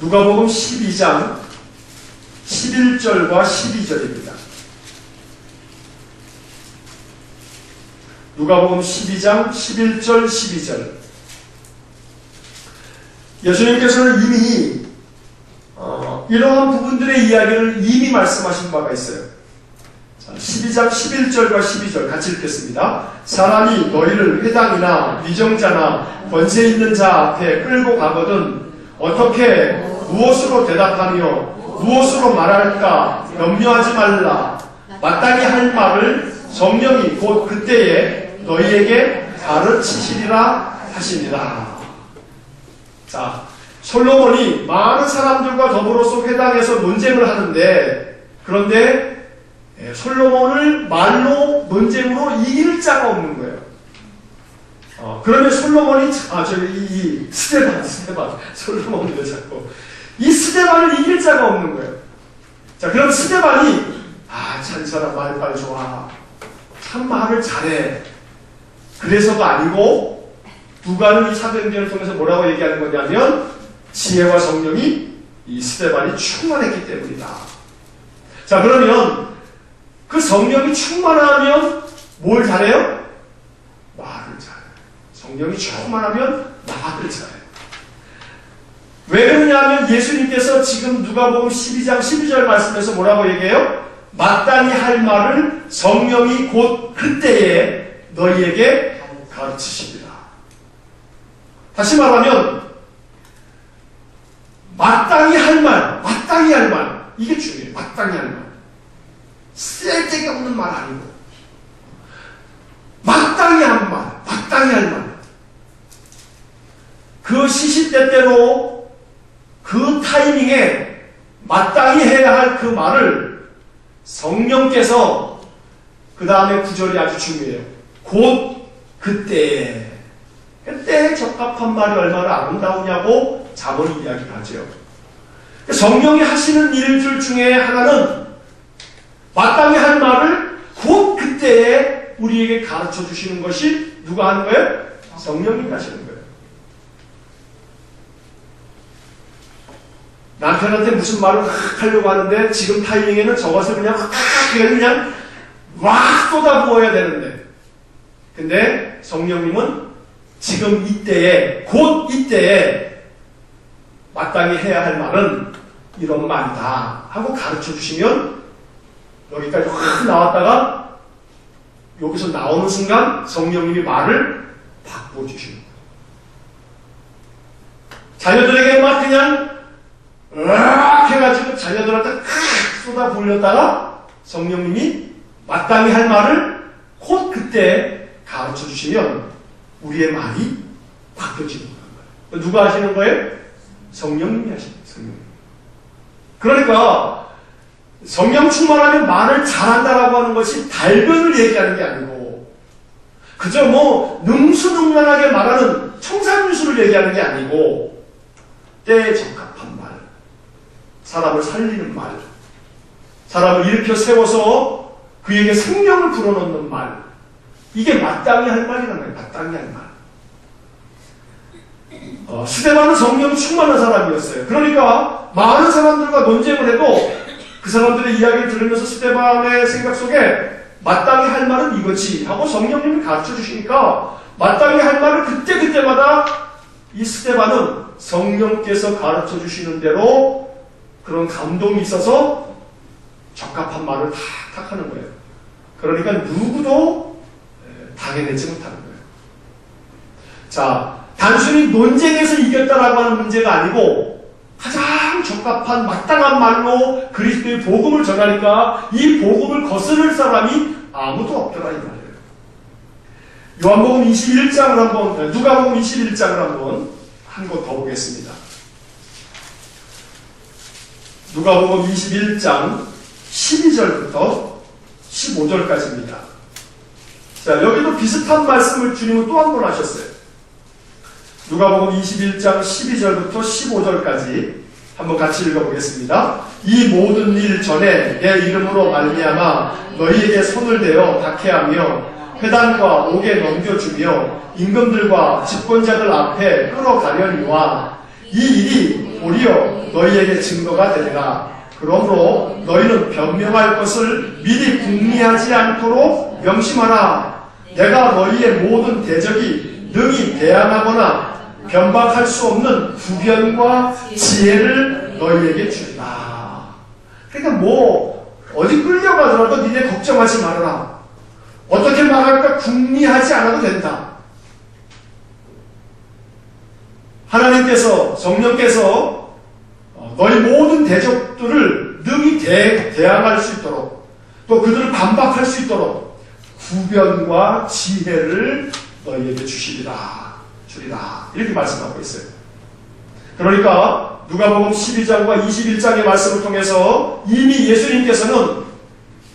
누가복음 12장 11절과 12절입니다. 누가복음 12장 11절 12절. 예수님께서는 이미 이러한 부분들의 이야기를 이미 말씀하신 바가 있어요. 자, 12장 11절과 12절 같이 읽겠습니다. 사람이 너희를 회당이나 위정자나 권세 있는 자 앞에 끌고 가거든 어떻게 무엇으로 대답하며 무엇으로 말할까 염려하지 말라. 마땅히 할 말을 성령이 곧 그때에 너희에게 가르치시리라 하시니라. 자, 솔로몬이 많은 사람들과 더불어서 회당에서 논쟁을 하는데 그런데 솔로몬을 말로 논쟁으로 이길 자가 없는 거예요. 그러면 솔로몬이 이 스데반 솔로몬을 자꾸 이 스데반을 이길 자가 없는 거예요. 자, 그럼 스데반이 참 이 사람 말빨 좋아. 참 말을 잘해. 그래서가 아니고 누가는 이 사도행전을 통해서 뭐라고 얘기하는 거냐면 지혜와 성령이 이 스데반이 충만했기 때문이다. 자, 그러면 그 성령이 충만하면 뭘 잘해요? 말을 잘해. 성령이 충만하면 말을 잘해. 왜 그러냐면 예수님께서 지금 누가복음 12장 12절 말씀에서 뭐라고 얘기해요? 마땅히 할 말을 성령이 곧 그때에 너희에게 가르치시리라. 다시 말하면 마땅히 할 말, 이게 중요해요. 마땅히 할 말. 쓸데가 없는 말 아니고 마땅히 할 말. 그 시시때때로 그 타이밍에 마땅히 해야 할 그 말을 성령께서 그 다음에 구절이 아주 중요해요. 곧 그때에 적합한 말이 얼마나 아름다우냐고 잠언이 이야기하죠. 성령이 하시는 일들 중에 하나는 마땅히 할 말을 곧 그때에 우리에게 가르쳐 주시는 것이 누가 하는 거예요? 성령님이 하시는 거예요. 남편한테 무슨 말을 하려고 하는데 지금 타이밍에는 저것을 그냥 막 쏟아부어야 되는데, 근데 성령님은 지금 이때에, 곧 이때에 마땅히 해야 할 말은 이런 말이다 하고 가르쳐 주시면 여기까지 확 나왔다가 여기서 나오는 순간 성령님이 말을 바꿔주시는 거예요. 자녀들에게 막 그냥 으악 해가지고 자녀들한테 쏟아 불렸다가 성령님이 마땅히 할 말을 곧 그때 가르쳐 주시면 우리의 말이 바뀌어지는 거예요. 누가 하시는 거예요? 성령님이 하시는 거예요. 성령님. 그러니까 성령 충만하면 말을 잘한다라고 하는 것이 달변을 얘기하는 게 아니고 그저 능수능란하게 말하는 청산유수를 얘기하는 게 아니고 때에 적합한 말, 사람을 살리는 말, 사람을 일으켜 세워서 그에게 생명을 불어넣는 말, 이게 마땅히 할 말이란 말이에요. 마땅히 할 말. 스데반은 성령 충만한 사람이었어요. 그러니까 많은 사람들과 논쟁을 해도 그 사람들의 이야기를 들으면서 스데반의 생각 속에 마땅히 할 말은 이거지 하고 성령님이 가르쳐 주시니까 마땅히 할 말을 그때마다 이 스데반은 성령께서 가르쳐 주시는 대로 그런 감동이 있어서 적합한 말을 탁탁 하는 거예요. 그러니까 누구도 당해내지 못하는 거예요. 자, 단순히 논쟁에서 이겼다라고 하는 문제가 아니고 가장 적합한 마땅한 말로 그리스도의 복음을 전하니까 이 복음을 거스를 사람이 아무도 없더라 이 말이에요. 요한복음 21장을 한번, 누가복음 21장을 한번 한 곳 더 보겠습니다. 누가복음 21장 12절부터 15절까지입니다. 자, 여기도 비슷한 말씀을 주님은 또 한 번 하셨어요. 누가복음 21장 12절부터 15절까지 한번 같이 읽어보겠습니다. 이 모든 일 전에 내 이름으로 말미암아 너희에게 손을 대어 박해하며 회당과 옥에 넘겨주며 임금들과 집권자들 앞에 끌어가려니와 이 일이 도리어 너희에게 증거가 되리라. 그러므로 너희는 변명할 것을 미리 궁리하지 않도록 명심하라. 내가 너희의 모든 대적이 능히 대항하거나 변박할 수 없는 구변과 지혜를 너희에게 주리라. 그러니까 어디 끌려가더라도 니네 걱정하지 말아라. 어떻게 말할까 궁리하지 않아도 된다. 하나님께서, 성령께서 너희 모든 대적들을 능히 대항할 수 있도록 또 그들을 반박할 수 있도록 구변과 지혜를 너희에게 주리라. 이렇게 말씀하고 있어요. 그러니까 누가복음 12장과 21장의 말씀을 통해서 이미 예수님께서는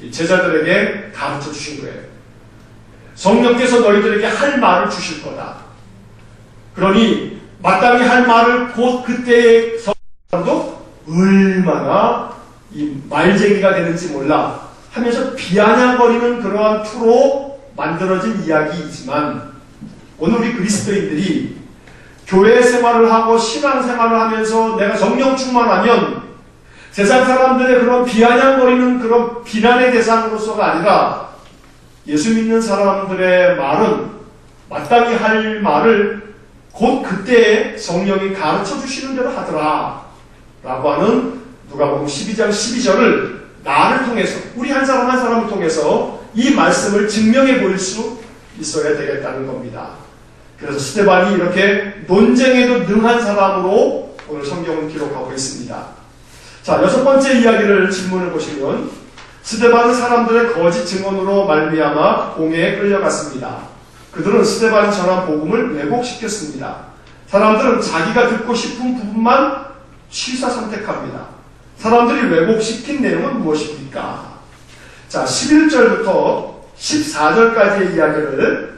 제자들에게 가르쳐 주신 거예요. 성령께서 너희들에게 할 말을 주실 거다. 그러니 마땅히 할 말을 곧 그때의 성령도 얼마나 이 말쟁이가 되는지 몰라 하면서 비아냥거리는 그러한 투로 만들어진 이야기이지만 오늘 우리 그리스도인들이 교회 생활을 하고 신앙 생활을 하면서 내가 성령 충만하면 세상 사람들의 그런 비아냥거리는 그런 비난의 대상으로서가 아니라 예수 믿는 사람들의 말은 마땅히 할 말을 곧 그때에 성령이 가르쳐 주시는 대로 하더라 라고 하는 누가복음 12장 12절을 나를 통해서 우리 한 사람 한 사람을 통해서 이 말씀을 증명해 보일 수 있어야 되겠다는 겁니다. 그래서 스데반이 이렇게 논쟁에도 능한 사람으로 오늘 성경은 기록하고 있습니다. 자, 6번째 이야기를 질문해 보시면 스데반은 사람들의 거짓 증언으로 말미암아 공회에 끌려갔습니다. 그들은 스데반이 전한 복음을 왜곡시켰습니다. 사람들은 자기가 듣고 싶은 부분만 취사 선택합니다. 사람들이 왜곡시킨 내용은 무엇입니까? 자, 11절부터 14절까지의 이야기를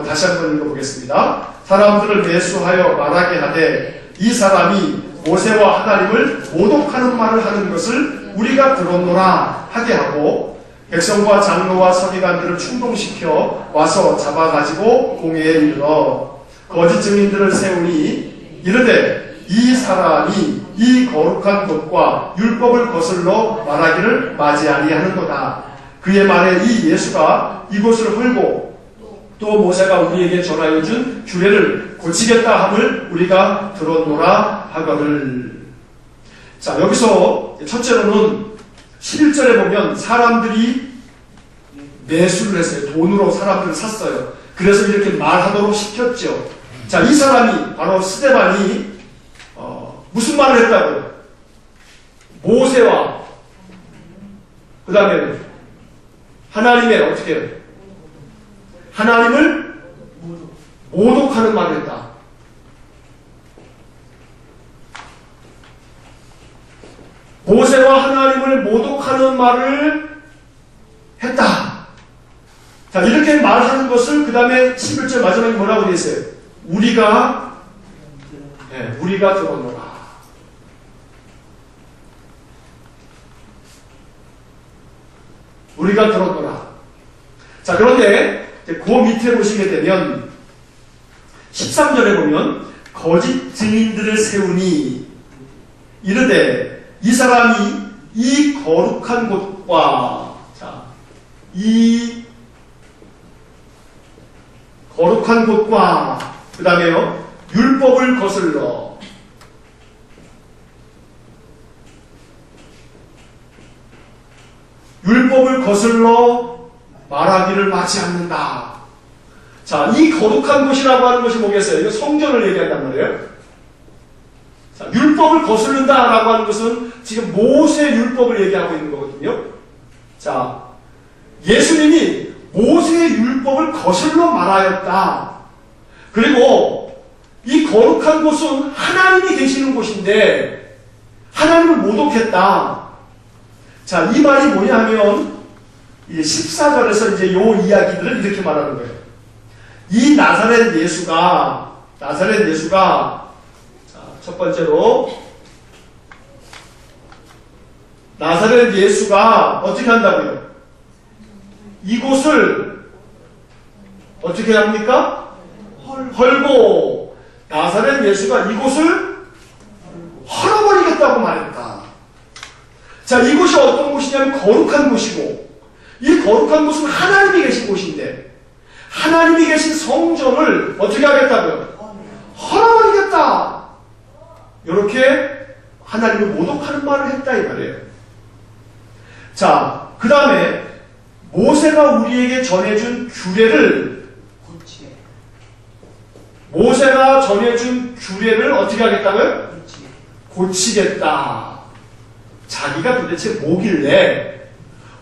다시 한번 읽어보겠습니다. 사람들을 매수하여 말하게 하되 이 사람이 모세와 하나님을 모독하는 말을 하는 것을 우리가 들었노라 하게 하고 백성과 장로와 서기관들을 충동시켜 와서 잡아가지고 공회에 이르러 거짓 증인들을 세우니 이르되 이 사람이 이 거룩한 곳과 율법을 거슬러 말하기를 맞이 아니하는도다. 그의 말에 이 예수가 이곳을 헐고 또 모세가 우리에게 전하여 준 규례를 고치겠다 함을 우리가 들었노라 하거늘. 자, 여기서 첫째로는 11절에 보면 사람들이 매수를 했어요. 돈으로 사람들을 샀어요. 그래서 이렇게 말하도록 시켰죠. 자, 이 사람이 바로 스데반이 무슨 말을 했다고요? 모세와 그 다음에 하나님의 어떻게 해요? 하나님을 모독하는 말을 했다. 모세와 하나님을 모독하는 말을 했다. 자, 이렇게 말하는 것을 그 다음에 11절 마지막에 뭐라고 되어 있어요? 우리가 들었노라. 우리가 들었노라. 자, 그런데 그 밑에 보시게 되면 13절에 보면 거짓 증인들을 세우니 이르되 이 사람이 이 거룩한 곳과 이 거룩한 곳과 그 다음에요 율법을 거슬러 말하기를 마치 않는다. 자, 이 거룩한 곳이라고 하는 것이 뭐겠어요? 이거 성전을 얘기한단 말이에요. 자, 율법을 거슬른다라고 하는 것은 지금 모세 율법을 얘기하고 있는 거거든요. 자, 예수님이 모세의 율법을 거슬러 말하였다. 그리고 이 거룩한 곳은 하나님이 계시는 곳인데 하나님을 모독했다. 자, 이 말이 뭐냐 하면 이제 14절에서 이제 요 이야기들을 이렇게 말하는 거예요. 이 나사렛 예수가 자, 첫 번째로 나사렛 예수가 어떻게 한다고요? 이곳을 어떻게 합니까? 헐고 나사렛 예수가 이곳을 헐어버리겠다고 말했다. 자, 이곳이 어떤 곳이냐면 거룩한 곳이고 이 거룩한 곳은 하나님이 계신 곳인데 하나님이 계신 성전을 어떻게 하겠다고요? 헐어버리겠다. 이렇게 하나님을 모독하는 말을 했다 이 말이에요. 자, 그 다음에 모세가 우리에게 전해준 규례를 어떻게 하겠다고요? 고치겠다. 자기가 도대체 뭐길래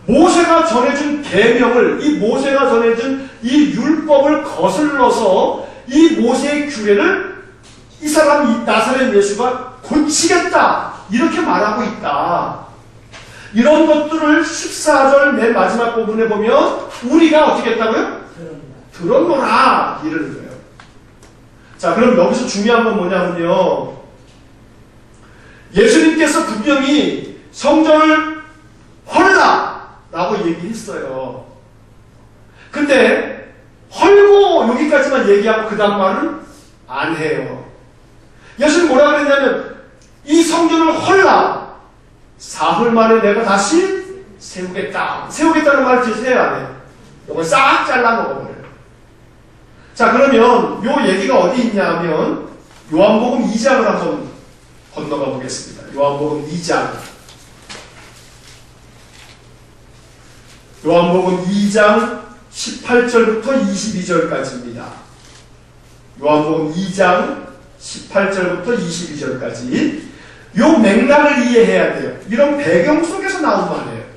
모세가 전해준 계명을 이 모세가 전해준 이 율법을 거슬러서 이 모세의 규례를 이 사람 이 나사렛 예수가 고치겠다 이렇게 말하고 있다. 이런 것들을 14절 맨 마지막 부분에 보면 우리가 어떻게 했다고요? 들었노라 이러는 거예요. 자, 그럼 여기서 중요한 건 뭐냐면요, 예수님께서 분명히 성전을 헐라! 라고 얘기했어요. 근데 헐고 여기까지만 얘기하고 그 다음 말은 안 해요. 예수님 뭐라 그랬냐면 이 성전을 헐라! 사흘 만에 내가 다시 세우겠다. 세우겠다는 말을 주세요, 안 해요? 이걸 싹 잘라 먹어버려요. 자, 그러면 요 얘기가 어디 있냐 하면 요한복음 2장을 한번 건너가 보겠습니다. 요한복음 2장. 요한복음 2장 18절부터 22절까지입니다. 요한복음 2장 18절부터 22절까지 요 맥락을 이해해야 돼요. 이런 배경 속에서 나온 말이에요.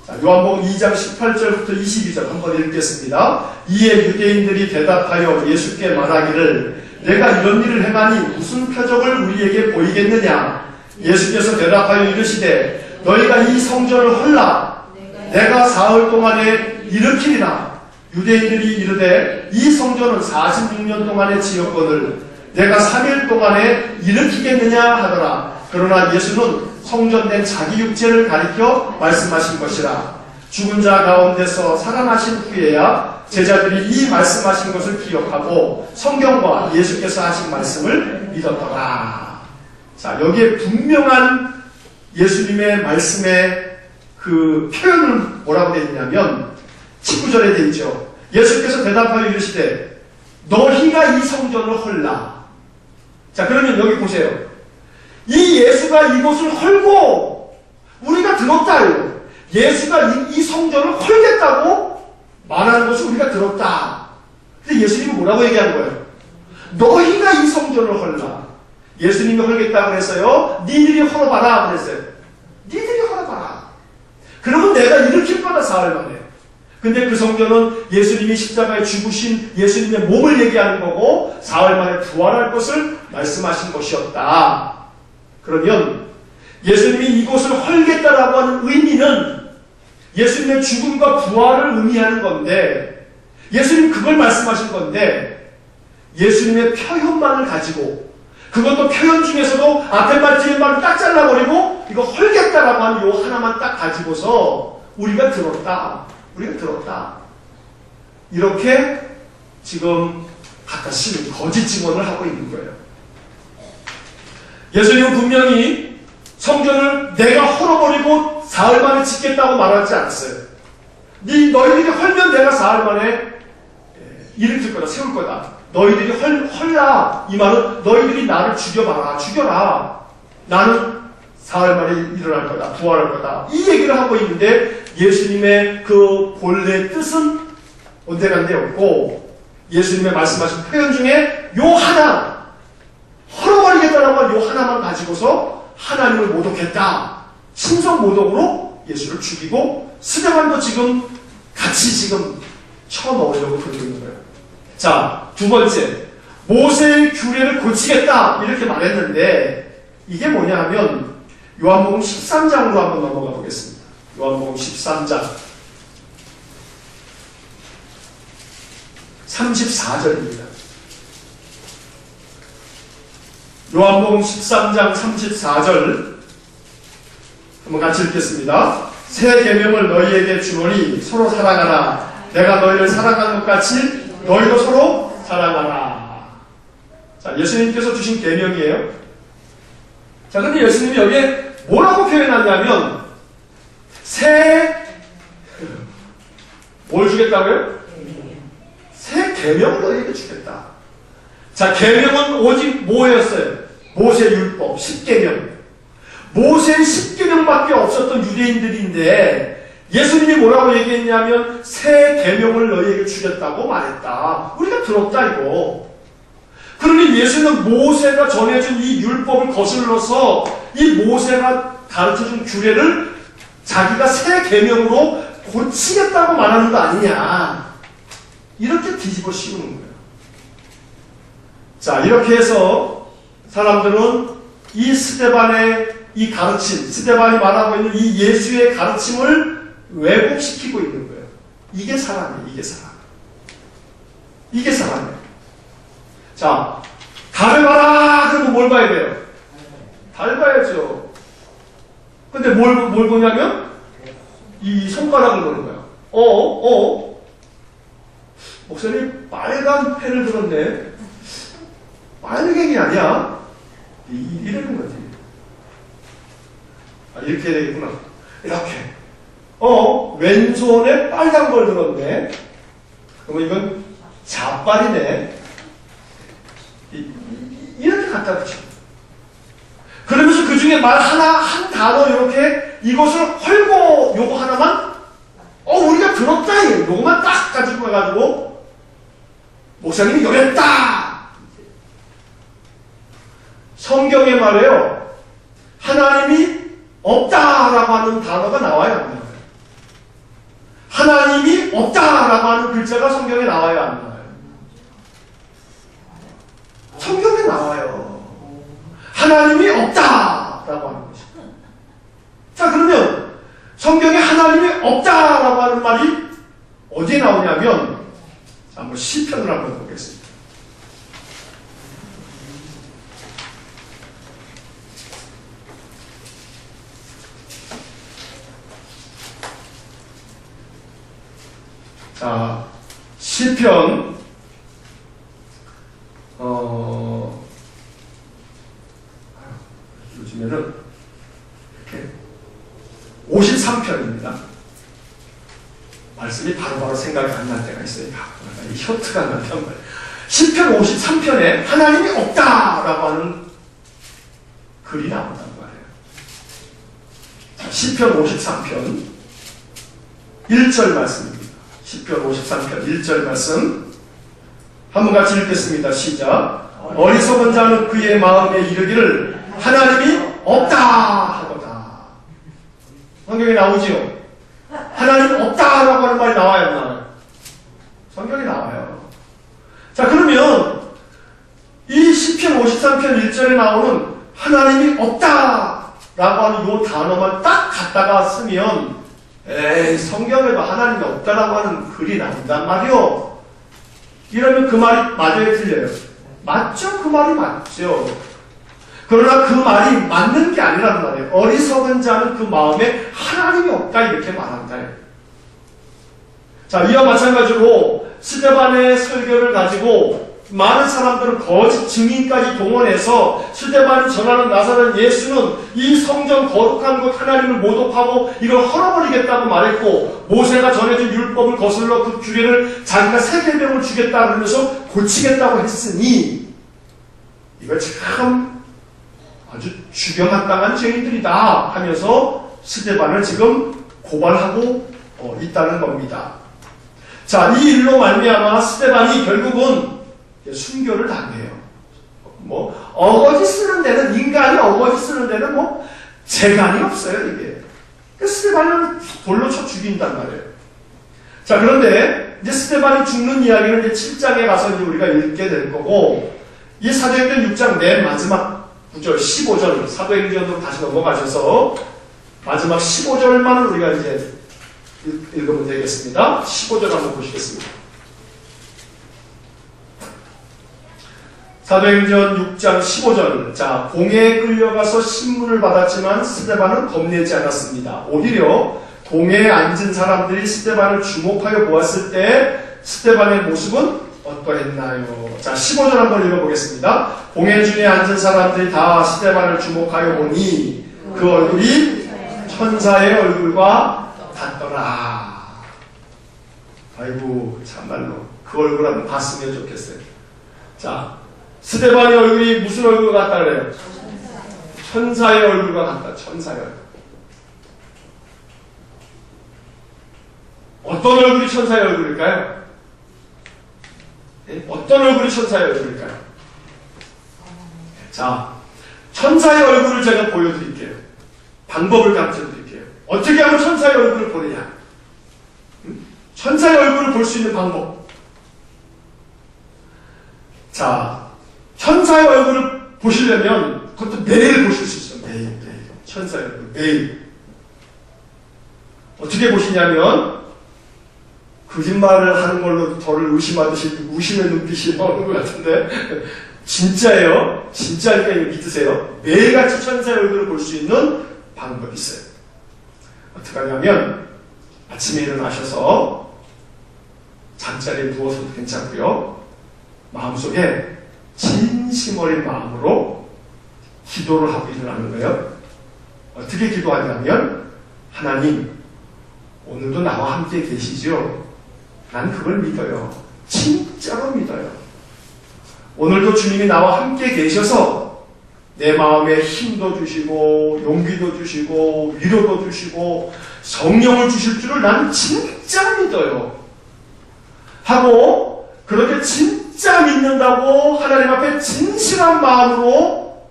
자, 요한복음 2장 18절부터 22절 한번 읽겠습니다. 이에 유대인들이 대답하여 예수께 말하기를 내가 이런 일을 행하니 무슨 표적을 우리에게 보이겠느냐. 예수께서 대답하여 이르시되 너희가 이 성전을 헐라 내가 사흘 동안에 일으키리라. 유대인들이 이르되 이 성전은 46년 동안에 지었거늘 내가 3일 동안에 일으키겠느냐 하더라. 그러나 예수는 성전된 자기 육체를 가리켜 말씀하신 것이라. 죽은 자 가운데서 살아나신 후에야 제자들이 이 말씀하신 것을 기억하고 성경과 예수께서 하신 말씀을 믿었더라. 자, 여기에 분명한 예수님의 말씀의 그 표현을 뭐라고 되어 있냐면 19절에 되어 있죠. 예수께서 대답하여 이르시되 너희가 이 성전을 헐라. 자, 그러면 여기 보세요. 이 예수가 이곳을 헐고 우리가 들었다요. 예수가 이 성전을 헐겠다고 말하는 것을 우리가 들었다. 근데 예수님이 뭐라고 얘기한 거예요? 너희가 이 성전을 헐라. 예수님이 헐겠다고 그랬어요? 니들이 헐어봐라 그랬어요. 니들이 헐어봐라. 그러면 내가 일으킬 거다 사흘 만에. 근데 그 성전은 예수님이 십자가에 죽으신 예수님의 몸을 얘기하는 거고 사흘 만에 부활할 것을 말씀하신 것이었다. 그러면 예수님이 이곳을 헐겠다라고 하는 의미는 예수님의 죽음과 부활을 의미하는 건데 예수님 그걸 말씀하신 건데 예수님의 표현만을 가지고 그것도 표현 중에서도 앞에 말 뒤에 말을 딱 잘라버리고 이거 헐겠다라고 하는 요 하나만 딱 가지고서 우리가 들었다. 이렇게 지금 갖다쓰는 거짓 증언을 하고 있는 거예요. 예수님은 분명히 성전을 내가 헐어버리고 사흘 만에 짓겠다고 말하지 않았어요. 너희들이 헐면 내가 사흘 만에 일으킬 거다, 세울 거다. 너희들이 헐라. 이 말은 너희들이 나를 죽여봐라, 죽여라. 나는 사흘 만에 일어날 거다, 부활할 거다. 이 얘기를 하고 있는데 예수님의 그 본래 뜻은 온데간데 없고 예수님의 말씀하신 표현 중에 요 하나 헐어버리겠다라고 하는 요 하나만 가지고서 하나님을 모독했다. 신성 모독으로 예수를 죽이고 스데반도 지금 같이 지금 쳐넣으려고 그러고 있는 거예요. 자, 두 번째, 모세의 규례를 고치겠다 이렇게 말했는데 이게 뭐냐 하면 요한복음 13장으로 한번 넘어가 보겠습니다. 요한복음 13장 34절입니다. 요한복음 13장 34절 한번 같이 읽겠습니다. 새 계명을 너희에게 주노니 서로 사랑하라. 내가 너희를 사랑한 것 같이 너희도 서로 사랑하라. 자, 예수님께서 주신 계명이에요. 자, 근데 예수님이 여기에 뭐라고 표현하냐면 뭘 주겠다고요? 새 계명을 너희에게 주겠다. 자, 계명은 오직 뭐였어요? 모세 율법, 10계명. 모세의 10계명밖에 없었던 유대인들인데 예수님이 뭐라고 얘기했냐면 새 계명을 너희에게 주겠다고 말했다. 우리가 들었다 이거. 그러니 예수는 모세가 전해준 이 율법을 거슬러서 이 모세가 가르쳐준 규례를 자기가 새 계명으로 고치겠다고 말하는 거 아니냐. 이렇게 뒤집어 씌우는 거예요. 자, 이렇게 해서 사람들은 이 스데반의 이 가르침, 스데반이 말하고 있는 이 예수의 가르침을 왜곡시키고 있는 거예요. 이게 사람이에요. 이게 사람이에요. 자, 달을 봐라! 그러면 뭘 봐야 돼요? 달 봐야죠. 근데 뭘 보냐면 이 손가락을 보는 거야. 목사님 빨간 펜을 들었네. 빨갱이 아니야? 이러는 거지. 이렇게 되겠구나. 이렇게. 왼손에 빨간 걸 들었네. 그러면 이건 자빨이네. 이렇게 갖다 붙여. 그러면서 그 중에 말 하나, 한 단어 이렇게 이것을 헐고 요거 하나만 우리가 들었다. 요거만 딱 가지고 가가지고 목사님이 요랬다. 성경에 말해요. 하나님이 없다라고 하는 단어가 나와야 안 나와요. 하나님이 없다라고 하는 글자가 성경에 나와야 안 나와요. 성경에 나와요. 하나님이 없다라고 하는 것이. 자, 그러면 성경에 하나님이 없다라고 하는 말이 어디에 나오냐면, 한번 시편을 한번 보겠습니다. 자, 시편 요즘에는 이렇게 53편입니다. 말씀이 바로바로 생각이 안 날 때가 있어요. 이 혀트가 안 난단 말이에요. 시편 53편에 하나님이 없다라고 하는 글이 나온단 말이에요. 자, 시편 53편 1절 말씀입니다. 시편 53편 1절 말씀 한번 같이 읽겠습니다. 시작. 어리석은 자는 그의 마음에 이르기를 하나님이 없다 하도다. 성경에 나오지요. 하나님 없다라고 하는 말이 나와요, 안 나와요? 성경에 나와요. 자, 그러면 이 시편 53편 1절에 나오는 하나님이 없다라고 하는 이 단어만 딱 갖다가 쓰면 성경에도 하나님이 없다라고 하는 글이 나온단 말이요. 이러면 그 말이 맞아요, 틀려요? 맞죠? 그 말이 맞죠. 그러나 그 말이 맞는 게 아니란 말이에요. 어리석은 자는 그 마음에 하나님이 없다 이렇게 말한다. 자, 이와 마찬가지로 스데반의 설교를 가지고 많은 사람들은 거짓 증인까지 동원해서 스데반이 전하는 나사렛 예수는 이 성전 거룩한 곳 하나님을 모독하고 이걸 헐어버리겠다고 말했고, 모세가 전해준 율법을 거슬러 그 규례를 자기가 세계명을 주겠다 그러면서 고치겠다고 했으니 이거 참 아주 주경마땅한 죄인들이다 하면서 스데반을 지금 고발하고 있다는 겁니다. 자, 이 일로 말미암아 스데반이 결국은 순교를 당해요. 어거지 쓰는 데는, 인간이 어거지 쓰는 데는 재간이 없어요, 이게. 스데반을 돌로 쳐 죽인단 말이에요. 자, 그런데 이제 스데반이 죽는 이야기는 이제 7장에 가서 이제 우리가 읽게 될 거고, 이 사도행전 6장 맨 마지막 9절, 15절, 사도행전으로 다시 넘어가셔서 마지막 15절만 우리가 이제 읽으면 되겠습니다. 15절 한번 보시겠습니다. 사도행전 6장 15절. 자, 공회에 끌려가서 신문을 받았지만 스데반은 겁내지 않았습니다. 오히려 공회에 앉은 사람들이 스데반을 주목하여 보았을 때 스데반의 모습은 어떠했나요? 자, 15절 한번 읽어보겠습니다. 공회 중에 앉은 사람들이 다 스데반을 주목하여 보니 그 얼굴이 천사의 얼굴과 같더라. 아이고, 참말로 그 얼굴 한번 봤으면 좋겠어요. 자, 스데반의 얼굴이 무슨 얼굴 같다 그래요? 천사의 얼굴과 같다. 천사의 얼굴. 어떤 얼굴이 천사의 얼굴일까요? 어떤 얼굴이 천사의 얼굴일까요? 자, 천사의 얼굴을 제가 보여드릴게요. 방법을 가르쳐드릴게요. 어떻게 하면 천사의 얼굴을 보느냐? 천사의 얼굴을 볼 수 있는 방법. 자, 천사의 얼굴을 보시려면 그것도 매일 보실 수 있어요. 매일. 천사의 얼굴 매일. 어떻게 보시냐면 거짓말을 하는 걸로 저를 의심하듯이 의심의 눈빛이 나오는 것 같은데 진짜예요. 진짜니까 이거 믿으세요. 매일같이 천사의 얼굴을 볼 수 있는 방법이 있어요. 어떻게 하냐면 아침에 일어나셔서 잠자리에 누워서도 괜찮고요. 마음속에 진심 어린 마음으로 기도를 하고 일어나는 거예요. 어떻게 기도하냐면, 하나님, 오늘도 나와 함께 계시죠? 난 그걸 믿어요. 진짜로 믿어요. 오늘도 주님이 나와 함께 계셔서 내 마음에 힘도 주시고 용기도 주시고 위로도 주시고 성령을 주실 줄을 나는 진짜 믿어요. 하고 그렇게 진짜 믿는다고 하나님 앞에 진실한 마음으로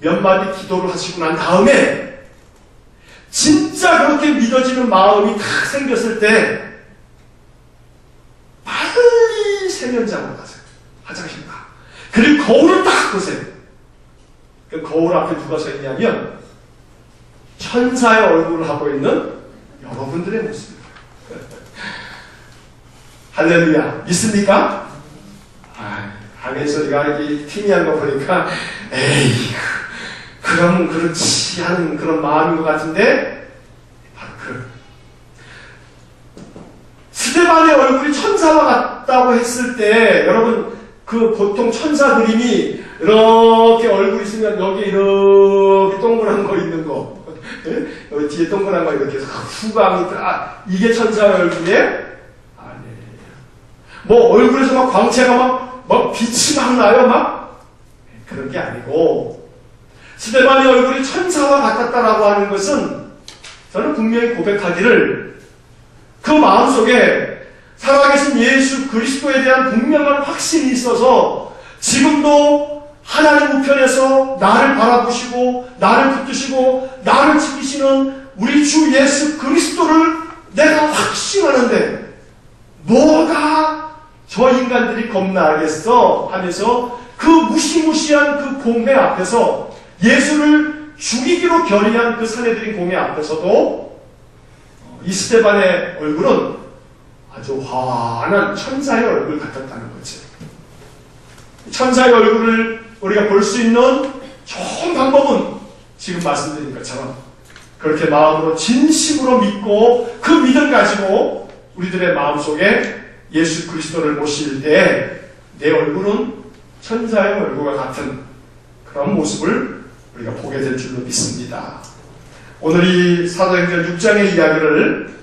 몇 마디 기도를 하시고 난 다음에 진짜 그렇게 믿어지는 마음이 딱 생겼을 때 빨리 세면장으로 가세요. 화장실 가. 그리고 거울을 딱 보세요. 그 거울 앞에 누가 서 있냐면 천사의 얼굴을 하고 있는 여러분들의 모습입니다. 할렐루야. 믿습니까? 안에서 이렇게 팀이한 거 보니까 에이 그럼 그렇지 하는 그런 마음인 것 같은데, 바로 스데반의 얼굴이 천사와 같다고 했을 때, 여러분 그 보통 천사 그림이 이렇게 얼굴 있으면 여기 이렇게 동그란 거 있는 거, 여기 뒤에 동그란 거 이렇게 해서 후광이 이게 천사의 얼굴이에요? 아니에요. 뭐 얼굴에서 막 광채가 막 빛이 막 나요, 막 그런 게 아니고, 스데반의 얼굴이 천사와 같았다라고 하는 것은 저는 분명히 고백하기를 그 마음속에 살아계신 예수 그리스도에 대한 분명한 확신이 있어서 지금도 하나님 우편에서 나를 바라보시고 나를 붙드시고 나를 지키시는 우리 주 예수 그리스도를 내가 확신하는데 뭐가 저 인간들이 겁나겠어 하면서 그 무시무시한 그 공회 앞에서 예수를 죽이기로 결의한 그 사내들인 공회 앞에서도 이 스데반의 얼굴은 아주 환한 천사의 얼굴 같았다는 거지. 천사의 얼굴을 우리가 볼 수 있는 좋은 방법은 지금 말씀드린 것처럼 그렇게 마음으로 진심으로 믿고 그 믿음 가지고 우리들의 마음속에 예수 그리스도를 모실 때 내 얼굴은 천사의 얼굴과 같은 그런 모습을 우리가 보게 될 줄로 믿습니다. 오늘 이 사도행전 6장의 이야기를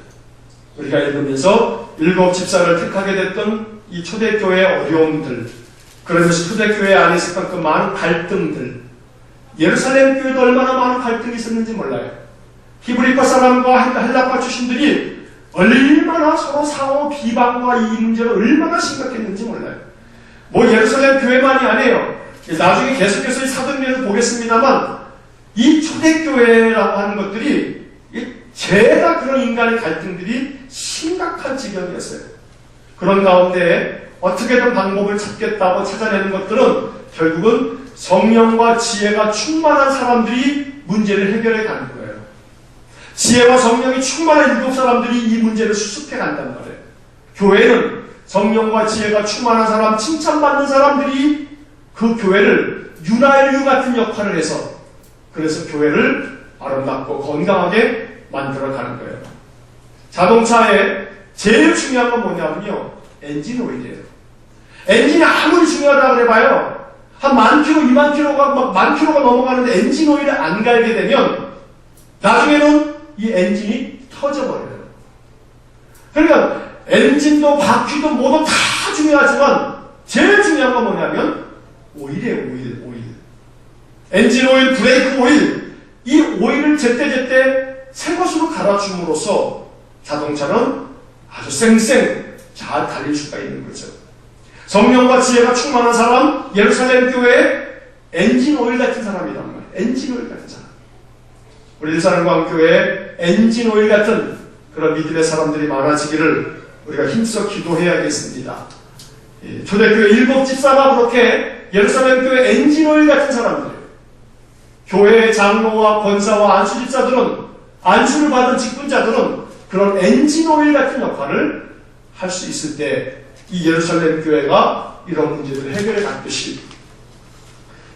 우리가 읽으면서 일곱 집사를 택하게 됐던 이 초대교회의 어려움들, 그러면서 초대교회 안에 있었던 그 많은 갈등들, 예루살렘 교회도 얼마나 많은 갈등이 있었는지 몰라요. 히브리파 사람과 헬라파 출신들이 얼마나 서로 상호 비방과 이 문제가 얼마나 심각했는지 몰라요. 뭐 예루살렘 교회만이 아니에요. 나중에 계속해서 이 사도행전을 보겠습니다만 이 초대교회라고 하는 것들이 죄다 그런 인간의 갈등들이 심각한 지경이었어요. 그런 가운데 어떻게든 방법을 찾겠다고 찾아내는 것들은 결국은 성령과 지혜가 충만한 사람들이 문제를 해결해 가는 거예요. 지혜와 성령이 충만한 일곱 사람들이 이 문제를 수습해 간단 말이에요. 교회는 성령과 지혜가 충만한 사람, 칭찬받는 사람들이 그 교회를 윤활유 같은 역할을 해서 그래서 교회를 아름답고 건강하게 만들어가는 거예요. 자동차에 제일 중요한 건 뭐냐면요, 엔진 오일이에요. 엔진이 아무리 중요하다고 해봐요, 한 10,000km, 20,000km가 막 10,000km가 넘어가는데 엔진 오일을 안 갈게 되면 나중에는 이 엔진이 터져버려요. 그러니까 엔진도 바퀴도 뭐도 다 중요하지만 제일 중요한 건 뭐냐면 오일이에요. 오일. 엔진 오일, 브레이크 오일, 이 오일을 제때제때 새 것으로 갈아줌으로써 자동차는 아주 쌩쌩 잘 달릴 수가 있는 거죠. 성령과 지혜가 충만한 사람, 예루살렘 교회의 엔진 오일 같은 사람이란 말이에요. 엔진 오일 같은 사람. 우리 일산광교회에 엔진 오일 같은 그런 믿음의 사람들이 많아지기를 우리가 힘써 기도해야겠습니다. 초대교회 일곱 집사가 그렇게 예루살렘 교회 엔진 오일 같은 사람들이에요. 교회의 장로와 권사와 안수 집사들은, 안수를 받은 직분자들은 그런 엔진 오일 같은 역할을 할 수 있을 때 이 예루살렘 교회가 이런 문제들을 해결해 갔듯이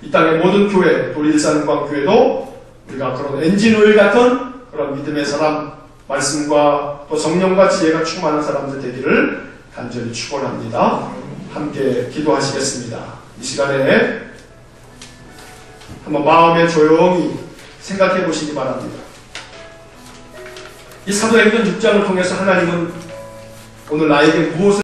이 땅의 모든 교회, 또 일산광교회도 우리가 그런 엔진 오일 같은 그런 믿음의 사람, 말씀과 또 성령과 지혜가 충만한 사람들 되기를 간절히 축원합니다. 함께 기도하시겠습니다. 이 시간에 한번 마음에 조용히 생각해 보시기 바랍니다. 이 사도행전 6장을 통해서 하나님은 오늘 나에게 무엇을